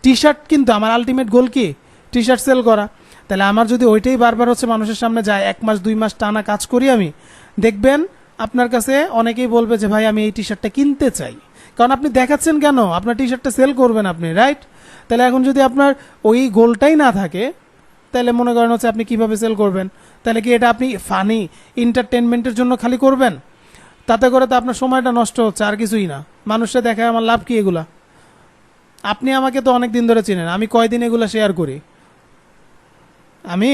টি শার্ট, কিন্তু আমার আলটিমেট গোল কি টি শার্ট সেল করা, তাহলে আমার যদি ওইটাই বারবার হচ্ছে মানুষের সামনে যায়, 1 মাস 2 মাস টানা কাজ করি আমি, দেখবেন আপনার কাছে অনেকেই বলবে যে ভাই আমি এই টি শার্টটা কিনতে চাই, কারণ আপনি দেখাচ্ছেন কেন, আপনার টি শার্টটা সেল করবেন আপনি, রাইট? তাহলে এখন যদি আপনার ওই গোলটাই না থাকে, তাহলে মনে করেন হচ্ছে আপনি কিভাবে সেল করবেন? তাহলে কি এটা আপনি ফানি এন্টারটেনমেন্টের জন্য খালি করবেন? তাতে করে তো আপনার সময়টা নষ্ট হচ্ছে, আর কিছুই না। মানুষটা দেখায় আমার লাভ কি এগুলা? আপনি আমাকে তো অনেক দিন ধরে চিনেন, আমি কয়দিন এগুলো শেয়ার করি। আমি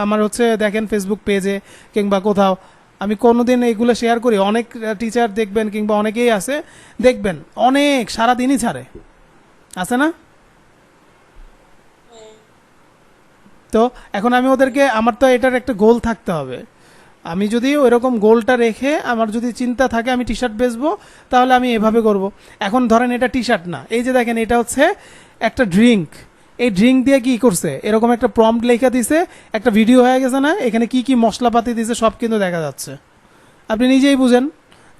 আমার হচ্ছে দেখেন ফেসবুক পেজে কিংবা কোথাও আমি কোনোদিন এগুলো শেয়ার করি? অনেক টিচার দেখবেন কিংবা অনেকেই আছে দেখবেন অনেক সারাদিনই ছাড়ে, আছে না? হ্যাঁ, তো এখন আমি ওদেরকে, আমার তো এটার একটা গোল থাকতে হবে। আমি যদি ওইরকম গোলটা রেখে আমার যদি চিন্তা থাকে আমি টি শার্ট বেচবো, তাহলে আমি এভাবে করব। এখন ধরেন এটা টি শার্ট না, এই যে দেখেন এটা হচ্ছে একটা ড্রিঙ্ক। এই ড্রিঙ্ক দিয়ে কি করছে, এরকম একটা প্রম্পট লেখা দিছে, একটা ভিডিও হয়ে গেছে না, এখানে কি কি মশলাপাতি দিছে সব কিন্তু দেখা যাচ্ছে। আপনি নিজেই বুঝেন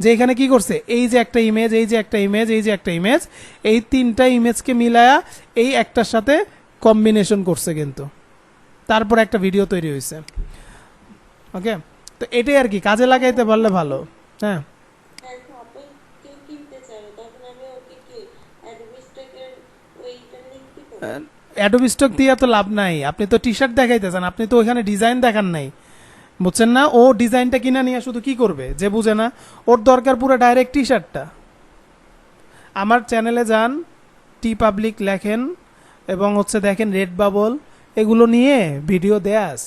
যে এখানে কি করছে, এই যে একটা ইমেজ, এই যে একটা ইমেজ, এই যে একটা ইমেজ, এই তিনটা ইমেজকে মিলায়া এই একটার সাথে কম্বিনেশন করছে কিন্তু, তারপর একটা ভিডিও তৈরি হয়েছে। ওকে, তো এটাই আর কি, কাজে লাগাইতে পারলে ভালো। হ্যাঁ, আর কাপড় কেউ কিনতে চাইবে, তখন আমি ওকে কি অ্যাডোবি স্টকের ওইটার লিঙ্ক দিব? অ্যাডোবি স্টক দিয়ে তো লাভ নাই, আপনি তো টি শার্ট দেখাইতেছেন, আপনি তো ওইখানে ডিজাইন দেখান নাই, বুঝছেন না? ও ডিজাইনটা কিনা নিয়ে শুধু কি করবে, যে বুঝে না, ওর দরকার পুরো ডাইরেক্ট টি শার্টটা। আমার চ্যানেলে যান, টি পাবলিক লেখেন এবং হচ্ছে দেখেন রেড বাবল, এগুলো নিয়ে ভিডিও দেয়াস।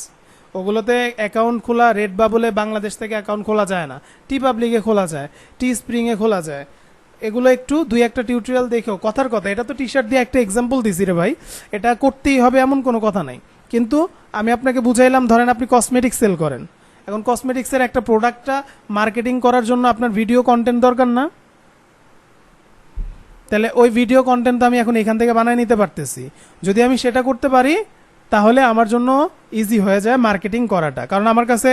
ওগুলোতে অ্যাকাউন্ট খোলা, রেড বাবলে বাংলাদেশ থেকে অ্যাকাউন্ট খোলা যায় না, টি পাবলিকে খোলা যায়, টি স্প্রিংয়ে খোলা যায়। এগুলো একটু দুই একটা টিউটোরিয়াল দেখেও, কথার কথা, এটা তো টি শার্ট দিয়ে একটা এক্সাম্পল দিছি রে ভাই, এটা করতেই হবে এমন কোনো কথা নাই। কিন্তু আমি আপনাকে বুঝাইলাম, ধরেন আপনি কসমেটিক্স সেল করেন, এখন কসমেটিক্সের একটা প্রোডাক্টটা মার্কেটিং করার জন্য আপনার ভিডিও কন্টেন্ট দরকার না? তাহলে ওই ভিডিও কন্টেন্ট তো আমি এখন এখান থেকে বানিয়ে নিতে পারতেছি। যদি আমি সেটা করতে পারি তাহলে আমার জন্য ইজি হয়ে যায় মার্কেটিং করাটা, কারণ আমার কাছে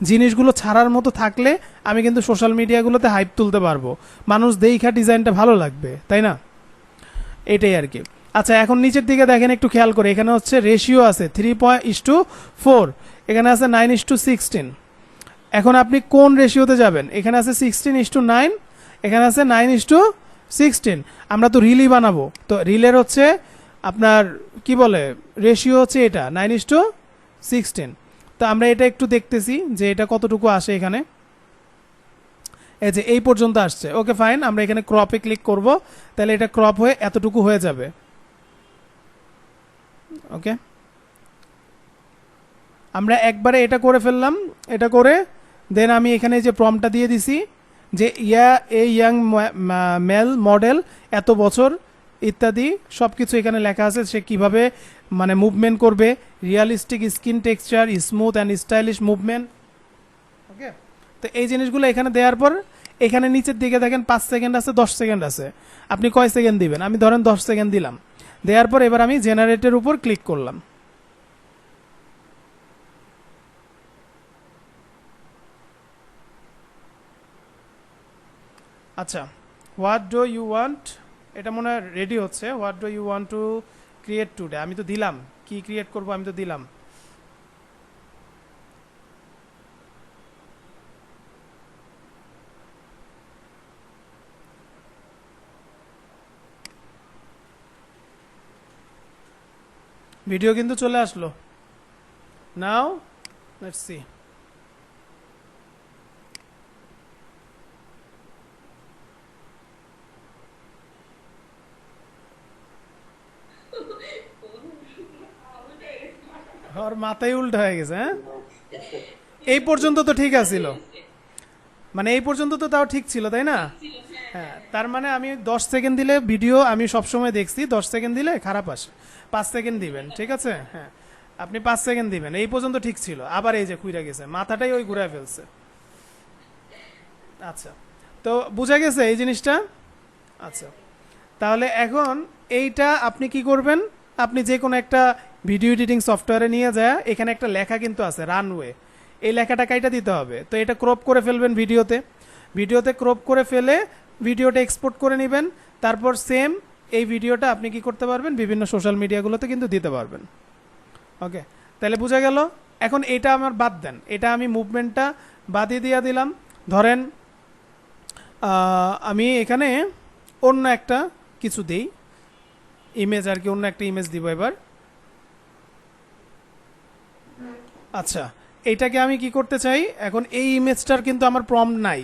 জিনিসগুলো ছাড়ার মতো থাকলে আমি কিন্তু সোশ্যাল মিডিয়াগুলোতে হাইপ তুলতে পারবো, মানুষ দেখা ডিজাইনটা ভালো লাগবে, তাই না? এটাই আর কি। আচ্ছা, এখন নিচের দিকে দেখেন একটু খেয়াল করে, এখানে হচ্ছে রেশিও আছে 3:4, এখানে আছে 9:16। এখন আপনি কোন রেশিওতে যাবেন? এখানে আছে 16:9, এখানে আছে 9:16। আমরা তো রিলই বানাবো, তো রিলের হচ্ছে আপনার কি বলে রেশিও হচ্ছে এটা 9:16। তো আমরা এটা একটু দেখতেছি যে এটা কতটুকু আসে। এখানে এই যে এই পর্যন্ত আসছে, ওকে ফাইন। আমরা এখানে ক্রপে ক্লিক করব, তাহলে এটা ক্রপ হয়ে এতটুকু হয়ে যাবে। ওকে, আমরা একবারে এটা করে ফেললাম। এটা করে দেন আমি এখানে যে প্রম্পটটা দিয়ে দিছি যে এই ইয়াং মেল মডেল এত বছর ইত্যাদি সব কিছু এখানে লেখা আছে, সে কিভাবে মানে মুভমেন্ট করবে, realistic skin texture, smooth and stylish movement. Okay, তো এই জিনিসগুলো এখানে দেওয়ার পর এখানে নিচের দিকে দেখেন 5 সেকেন্ড আছে, 10 সেকেন্ড আছে, আপনি কয় সেকেন্ড দিবেন? আমি ধরেন 10 সেকেন্ড দিলাম। দেওয়ার পর এবার আমি জেনারেটের উপর ক্লিক করলাম। আচ্ছা, হোয়াট ডু ইউ ওয়ান্ট, এটা মনে হয় রেডি হচ্ছে। What do you want to create today, আমি তো দিলাম কি ক্রিয়েট করব, আমি তো দিলাম। ভিডিও কিন্তু চলে আসলো। Now let's see. ওর মাথায় উল্টো হয়ে গেছে। হ্যাঁ, এই পর্যন্ত তো ঠিক আছিল, মানে এই পর্যন্ত তো তাও ঠিক ছিল, তাই না? হ্যাঁ, তার মানে আমি 10 সেকেন্ড দিলে ভিডিও, আমি সবসময় দেখছি 10 সেকেন্ড দিলে খারাপ আসে, 5 সেকেন্ড দিবেন, ঠিক আছে? হ্যাঁ, আপনি 5 সেকেন্ড দিবেন। এই পর্যন্ত ঠিক ছিল, আবার এই যে ঘুরে গেছে, মাথাটাই ওই ঘুরে ফেলছে। আচ্ছা, তো বুঝা গেছে এই জিনিসটা? আচ্ছা, তাহলে এখন এইটা আপনি কি করবেন, আপনি যে কোনো একটা ভিডিও এডিটিং সফটওয়্যারে নিয়ে যায়, এখানে একটা লেখা কিন্তু আছে রানওয়ে, এই লেখাটা কাইটা দিতে হবে। তো এটা ক্রপ করে ফেলবেন ভিডিওতে ক্রপ করে ফেলে ভিডিওটা এক্সপোর্ট করে নেবেন। তারপর সেম এই ভিডিওটা আপনি কি করতে পারবেন, বিভিন্ন সোশ্যাল মিডিয়াগুলোতে কিন্তু দিতে পারবেন। ওকে, তাহলে বোঝা গেল। এখন এটা আমার বাদ দেন, এটা আমি মুভমেন্টটা বাদই দিয়ে দিলাম। ধরেন আমি এখানে অন্য একটা কিছু দিই, ইমেজ আর কি, অন্য একটা ইমেজ দিব এবার। আচ্ছা, এইটাকে আমি কি করতে চাই, এখন এই ইমেজটার কিন্তু আমার প্রম্পট নাই,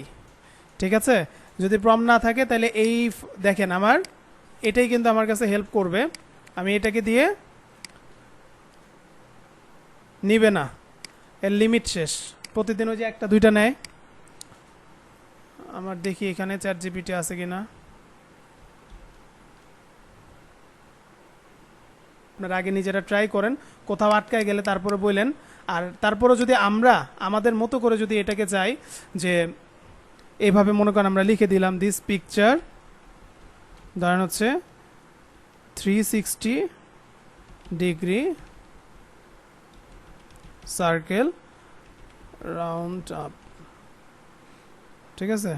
ঠিক আছে? যদি প্রম্পট না থাকে তাহলে এই দেখেন আমার এটাই কিন্তু আমার কাছে হেল্প করবে। আমি এটাকে দিয়ে নিবে না, এর লিমিট শেষ, প্রতিদিন ওই যে একটা দুইটা নেয়। আমার দেখি এখানে চ্যাট জিপিটি আছে কিনা। আপনারা আগে নিজেরা ট্রাই করেন, কোথাও আটকায় গেলে তারপরে বললেন। আর তারপরে যদি আমরা আমাদের মতো করে যদি এটাকে চাই যে এইভাবে মনে করেন আমরা লিখে দিলাম দিস পিকচার, ধরেন হচ্ছে 360 ডিগ্রি সার্কেল রাউন্ড আপ, ঠিক আছে?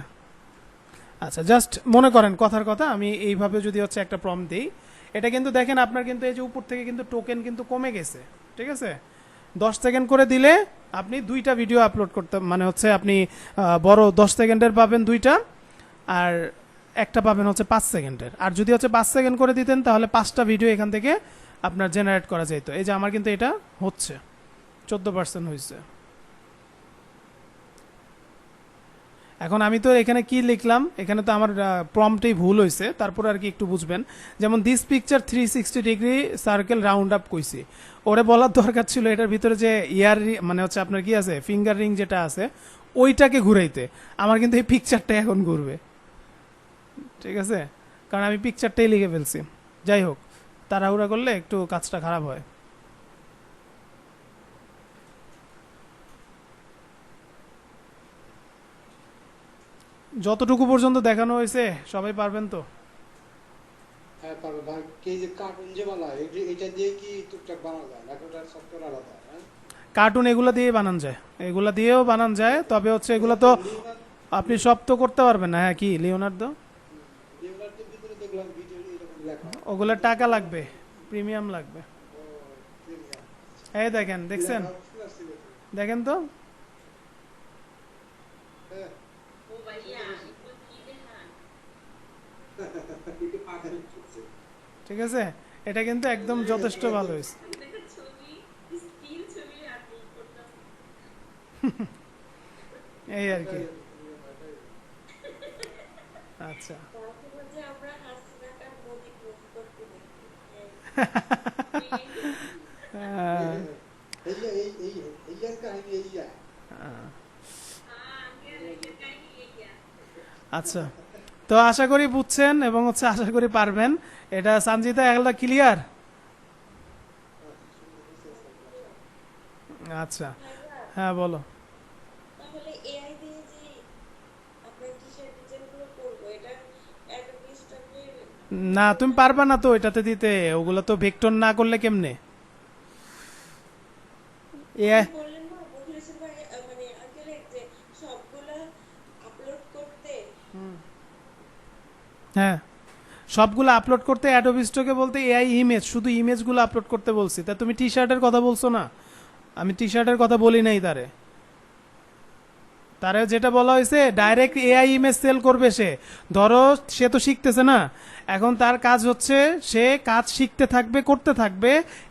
আচ্ছা, জাস্ট মনে করেন কথার কথা আমি এইভাবে যদি হচ্ছে একটা প্রম্পট দিই, এটা কিন্তু দেখেন আপনার কিন্তু এই যে উপর থেকে কিন্তু টোকেন কিন্তু কমে গেছে, ঠিক আছে? 10 সেকেন্ড করে দিলে আপনি 2টা ভিডিও আপলোড করতে, মানে হচ্ছে আপনি বড় 10 সেকেন্ডের পাবেন 2টা, আর একটা পাবেন হচ্ছে 5 সেকেন্ডের। আর যদি হচ্ছে 5 সেকেন্ড করে দিতেন তাহলে 5টা ভিডিও এখান থেকে আপনার জেনারেট করা যেত। এই যে আমার কিন্তু এটা হচ্ছে 14% হয়েছে। এখন আমি তো এখানে কি লিখলাম, এখানে তো আমার প্রম্পটেই ভুল হয়েছে, তারপর আর কি একটু বুঝবেন। যেমন this picture 360 degree circle round up কইছি, ওরে বলার দরকার ছিল এটার ভিতরে যে ইয়ার মানে হচ্ছে আপনার কি আছে ফিঙ্গার রিং যেটা আছে ওইটাকে ঘুরাইতে। আমার কিন্তু এই পিকচারটা এখন ঘুরবে, ঠিক আছে? কারণ আমি পিকচারটাই লিখে ফেলছি। যাই হোক, তাড়াহুড়া করলে একটু কাজটা খারাপ হয়। যতটুকু পর্যন্ত দেখানো হয়েছে সবাই পারবেন তো? হ্যাঁ পারবে ভাই। এই যে কার্টুন যে বানায় এটা দিয়ে কি টুকটাক বানানো যায়, নাকি ওটার সফটওয়্যার আলাদা? হ্যাঁ, কার্টুন এগুলো দিয়ে বানান যায়, এগুলা দিয়েও বানান যায়, তবে হচ্ছে এগুলো তো আপনি সব তো করতে পারবেন না। হ্যাঁ, কি লিওনার্দো? লিওনার্দোর ভিতরে দেখলাম ভিডিও এরকম লেখা। ওগুলো টাকা লাগবে, প্রিমিয়াম লাগবে। এই দেখেন, দেখছেন? দেখেন তো, হ্যাঁ, ও ভাইয়া এগুলো কি দেখান? একটু পাগল করছে। ঠিক আছে? এটা কিন্তু একদম যথেষ্ট ভালো হয়েছে। দেখো ছবি, স্টিল ছবি আপলোড করতাম। এই আর কি। আচ্ছা, মাঝে মাঝে আমরা হাসিনাটার মোদি ক্লোজ করতে দেখি। এই এই কাহিনী এই আচ্ছা, তো আশা করি বুঝছেন এবং হচ্ছে আশা করি পারবেন। এটা সঞ্জিতা এগুলা ক্লিয়ার? আচ্ছা, হ্যাঁ বলো। তাহলে এআই দিয়ে যে আপনার টি-শার্ট ডিজাইনগুলো করবো, এটা অ্যাডোবি স্টকের না, তুমি পারবা না তো এটাতে দিতে, ওগুলো তো ভেক্টর না করলে কেমনে? এআই বললেন না মফিজুল ভাই, মানে আঙ্কেলের যে সবগুলা আপলোড করতে, হ্যাঁ, সবগুলো আপলোড করতে অ্যাডোবি স্টকে বলতে এআই ইমেজ, শুধু ইমেজগুলো আপলোড করতে বলছি। তা তুমি টি শার্টের কথা বলছো না, আমি টি শার্টের কথা বলি নাই। তারে যেটা বলা হয়েছে ডাইরেক্ট এআই ইমেজ সেল করবে সে। ধরো সে তো শিখতেছে না, এখন তার কাজ হচ্ছে সে কাজ শিখতে থাকবে, করতে থাকবে।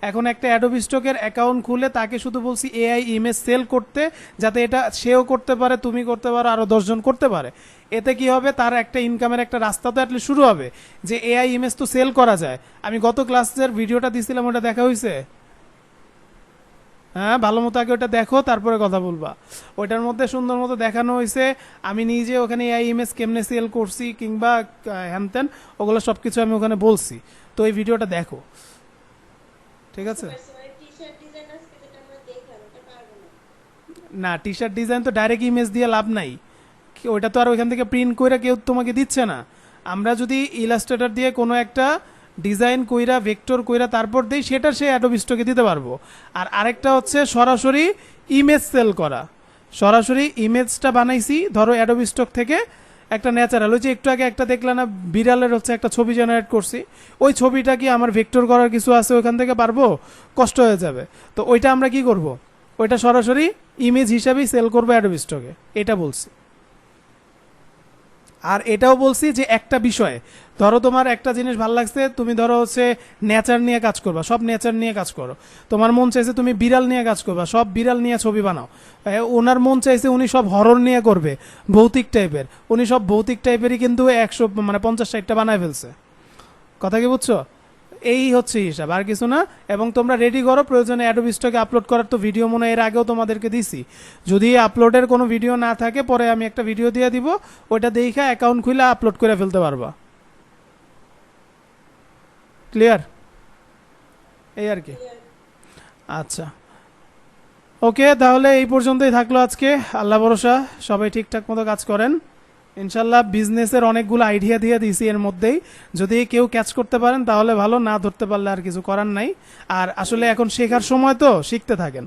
এখন একটা অ্যাডোবি স্টকের অ্যাকাউন্ট খুলে তাকে শুধু বলছি এআই ইমেজ সেল করতে, যাতে এটা সেও করতে পারে, তুমি করতে পারো, আরো 10 জন করতে পারে। এতে কি হবে, তার একটা ইনকামের একটা রাস্তা তো অ্যাটলিস্ট শুরু হবে, যে এআই ইমেজ তো সেল করা যায়। আমি গত ক্লাসের ভিডিওটা দিছিলাম, ওটা দেখা হয়েছে? হ্যাঁ, ভালো মতো আগে ওটা দেখো, তারপরে কথা বলবা। ওইটার মধ্যে সুন্দর মতো দেখানো হয়েছে আমি নিজে ওখানে এআই ইমেজ কেমনে সেল করছি কিংবা হ্যানত্যান, ওগুলো সবকিছু আমি ওখানে বলছি। তো এই ভিডিওটা দেখো, ঠিক আছে? টি-শার্ট ডিজাইন আজকে যেটা আমরা দেখলাম এটা পারবো না। না, টি শার্ট ডিজাইন তো ডাইরেক্ট ইমেজ দিয়ে লাভ নাই, ওইটা তো আর ওইখান থেকে প্রিন্ট করে কেউ তোমাকে দিচ্ছে না। আমরা যদি ইলাস্ট্রেটর দিয়ে কোনো একটা ডিজাইন কইরা ভেক্টর কইরা তারপর দেই, সেটা সে অ্যাডোবি স্টকে দিতে পারবো। আর আরেকটা হচ্ছে সরাসরি ইমেজ সেল করা। সরাসরি ইমেজটা বানাইছি ধরো অ্যাডোবি স্টক থেকে, একটা ন্যাচারাল, ওই যে একটু আগে একটা দেখলাম না বিড়ালের হচ্ছে একটা ছবি জেনারেট করছি, ওই ছবিটা কি আমার ভেক্টর করার কিছু আছে ওইখান থেকে পারবো? কষ্ট হয়ে যাবে। তো ওইটা আমরা কি করব, ওইটা সরাসরি ইমেজ হিসাবেই সেল করবো অ্যাডোবি স্টকে, এটা বলছি। আর এটাও বলছি যে একটা বিষয়ে ধরো তোমার একটা জিনিস ভালো লাগছে, তুমি ধরো হচ্ছে নেচার নিয়ে কাজ করবা, সব নেচার নিয়ে কাজ করো। তোমার মন চাইছে তুমি বিড়াল নিয়ে কাজ করবা, সব বিড়াল নিয়ে ছবি বানাও। ওনার মন চাইছে উনি সব হরর নিয়ে করবে, ভৌতিক টাইপের, উনি সব ভৌতিক টাইপেরই কিন্তু 100 মানে 50-60টা বানায় ফেলছে। কথা কি বুঝছো? এই হচ্ছে হিসাব, আর কিছু না। এবং তোমরা রেডি করো, প্রয়োজনে অ্যাডোবি স্টকে আপলোড করার তো ভিডিও মনে হয় এর আগেও তোমাদেরকে দিছি। যদি আপলোডের কোনো ভিডিও না থাকে পরে আমি একটা ভিডিও দিয়ে দিব, ওইটা দেখে অ্যাকাউন্ট খুলে আপলোড করে ফেলতে পারবা। ক্লিয়ার? এই আর কি। আচ্ছা, ওকে, তাহলে এই পর্যন্তই থাকলো আজকে। আল্লাহ ভরসা সবাই ঠিকঠাক মতো কাজ করেন ইনশাল্লাহ। বিজনেসের অনেকগুলো আইডিয়া দিয়ে দিয়েছি এর মধ্যেই, যদি কেউ ক্যাচ করতে পারেন তাহলে ভালো, না ধরতে পারলে আর কিছু করার নাই। আর আসলে এখন শেখার সময় তো, শিখতে থাকেন,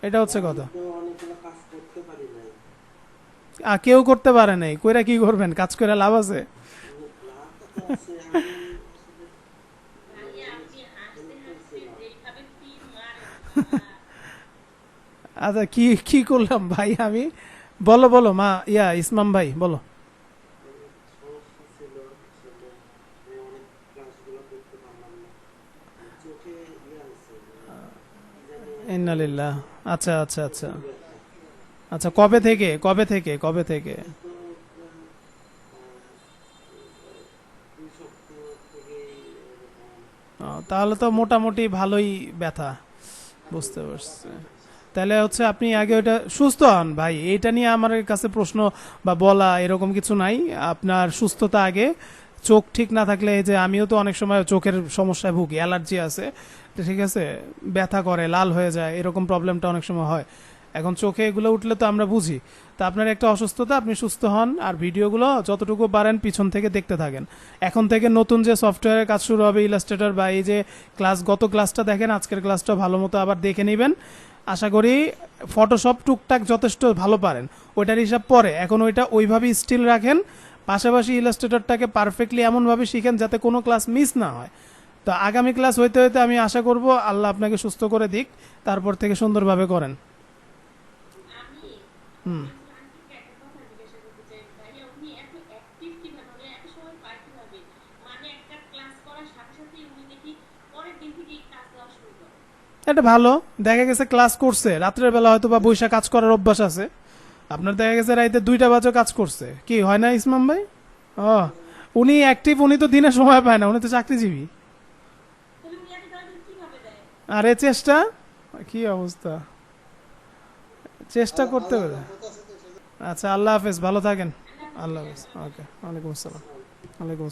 এটা হচ্ছে কথা। অনেকগুলো কাজ করতে পারি নাই, আর কেউ করতে পারে নাই, কইরা কি করবেন? কাজ করে লাভ আছে? লাভ আছে। আমি ভাইয়া আপনি হাসতে হাসতে যেইভাবে তীর মারেন, আচ্ছা, কি কি করলাম ভাই আমি? বলো বলো মা, ইসমাম ভাই বলো। সমস্যা ছিল আসলে, আমি অনেক ক্লাসগুলো করতে পারলাম না, চোখে হয়েছে ইন্নালিল্লাহ। আচ্ছা আচ্ছা আচ্ছা আচ্ছা, কবে থেকে কবে থেকে কবে থেকে? তো 2 সপ্তাহ থেকে এরকম। তাহলে তো মোটামুটি ভালোই ব্যথা, বুঝতে পারছি। তাহলে হচ্ছে আপনি আগে ওইটা সুস্থ হন ভাই, এইটা নিয়ে আমার কাছে প্রশ্ন বা বলা এরকম কিছু নাই। আপনার সুস্থতা আগে। চোখ ঠিক না থাকলে, এই যে আমিও তো অনেক সময় চোখের সমস্যায় ভুগি, অ্যালার্জি আছে, তো ঠিক আছে, ব্যথা করে, লাল হয়ে যায়, এরকম প্রবলেমটা অনেক সময় হয়। এখন চোখে এগুলো উঠলে তো আমরা বুঝি। তা আপনার একটা অসুস্থতা, আপনি সুস্থ হন, আর ভিডিওগুলো যতটুকু পারেন পিছন থেকে দেখতে থাকেন। এখন থেকে নতুন যে সফটওয়্যারের কাজ শুরু হবে, ইলাস্ট্রেটর বা এই যে ক্লাস, গত ক্লাসটা দেখেন, আজকের ক্লাসটা ভালো মতো আবার দেখে নেবেন। আশা করি ফটোশপ টুকটাক যথেষ্ট ভালো পারেন, ওইটার হিসাব পরে, এখন ওইটা ওইভাবেই স্টিল রাখেন। পাশাপাশি ইলাস্ট্রেটরটাকে পারফেক্টলি এমনভাবে শিখেন যাতে কোনো ক্লাস মিস না হয়। তো আগামী ক্লাস হইতে হইতে আমি আশা করব আল্লাহ আপনাকে সুস্থ করে দিক, তারপর থেকে সুন্দরভাবে করেন। আমি হুম। আন্টিকে একটা কথা জিজ্ঞাসা করতে চাই, ভাইয়া উনি এত অ্যাক্টিভ কিভাবে, উনি এত সময় পায় কিভাবে? মানে একটা ক্লাস করার সাথে সাথে উনি দেখি পরের দিন থেকেই কাজ দেওয়া শুরু করে। এটা ভালো, দেখা গেছে ক্লাস করছে রাত্রের বেলা, হয়তো বা বৈশা কাজ করার অভ্যাস আছে। আপনার দেখা গেছে রাইতে 2টা বাজে কাজ করছে, কি হয় না ইসমাম ভাই? ও, উনি অ্যাক্টিভ, উনি তো দিনে সময় পায় না, উনি তো চাকরিজীবী। তাহলে উনি এত তাড়াতাড়ি কিভাবে দেয়? আরে চেষ্টা, কি অবস্থা, চেষ্টা করতে হবে। আচ্ছা, আল্লাহ হাফেজ, ভালো থাকেন। আল্লাহ হাফেজ। ওকে, ওয়ালাইকুম আসসালাম। ওয়ালাইকুম আসসালাম।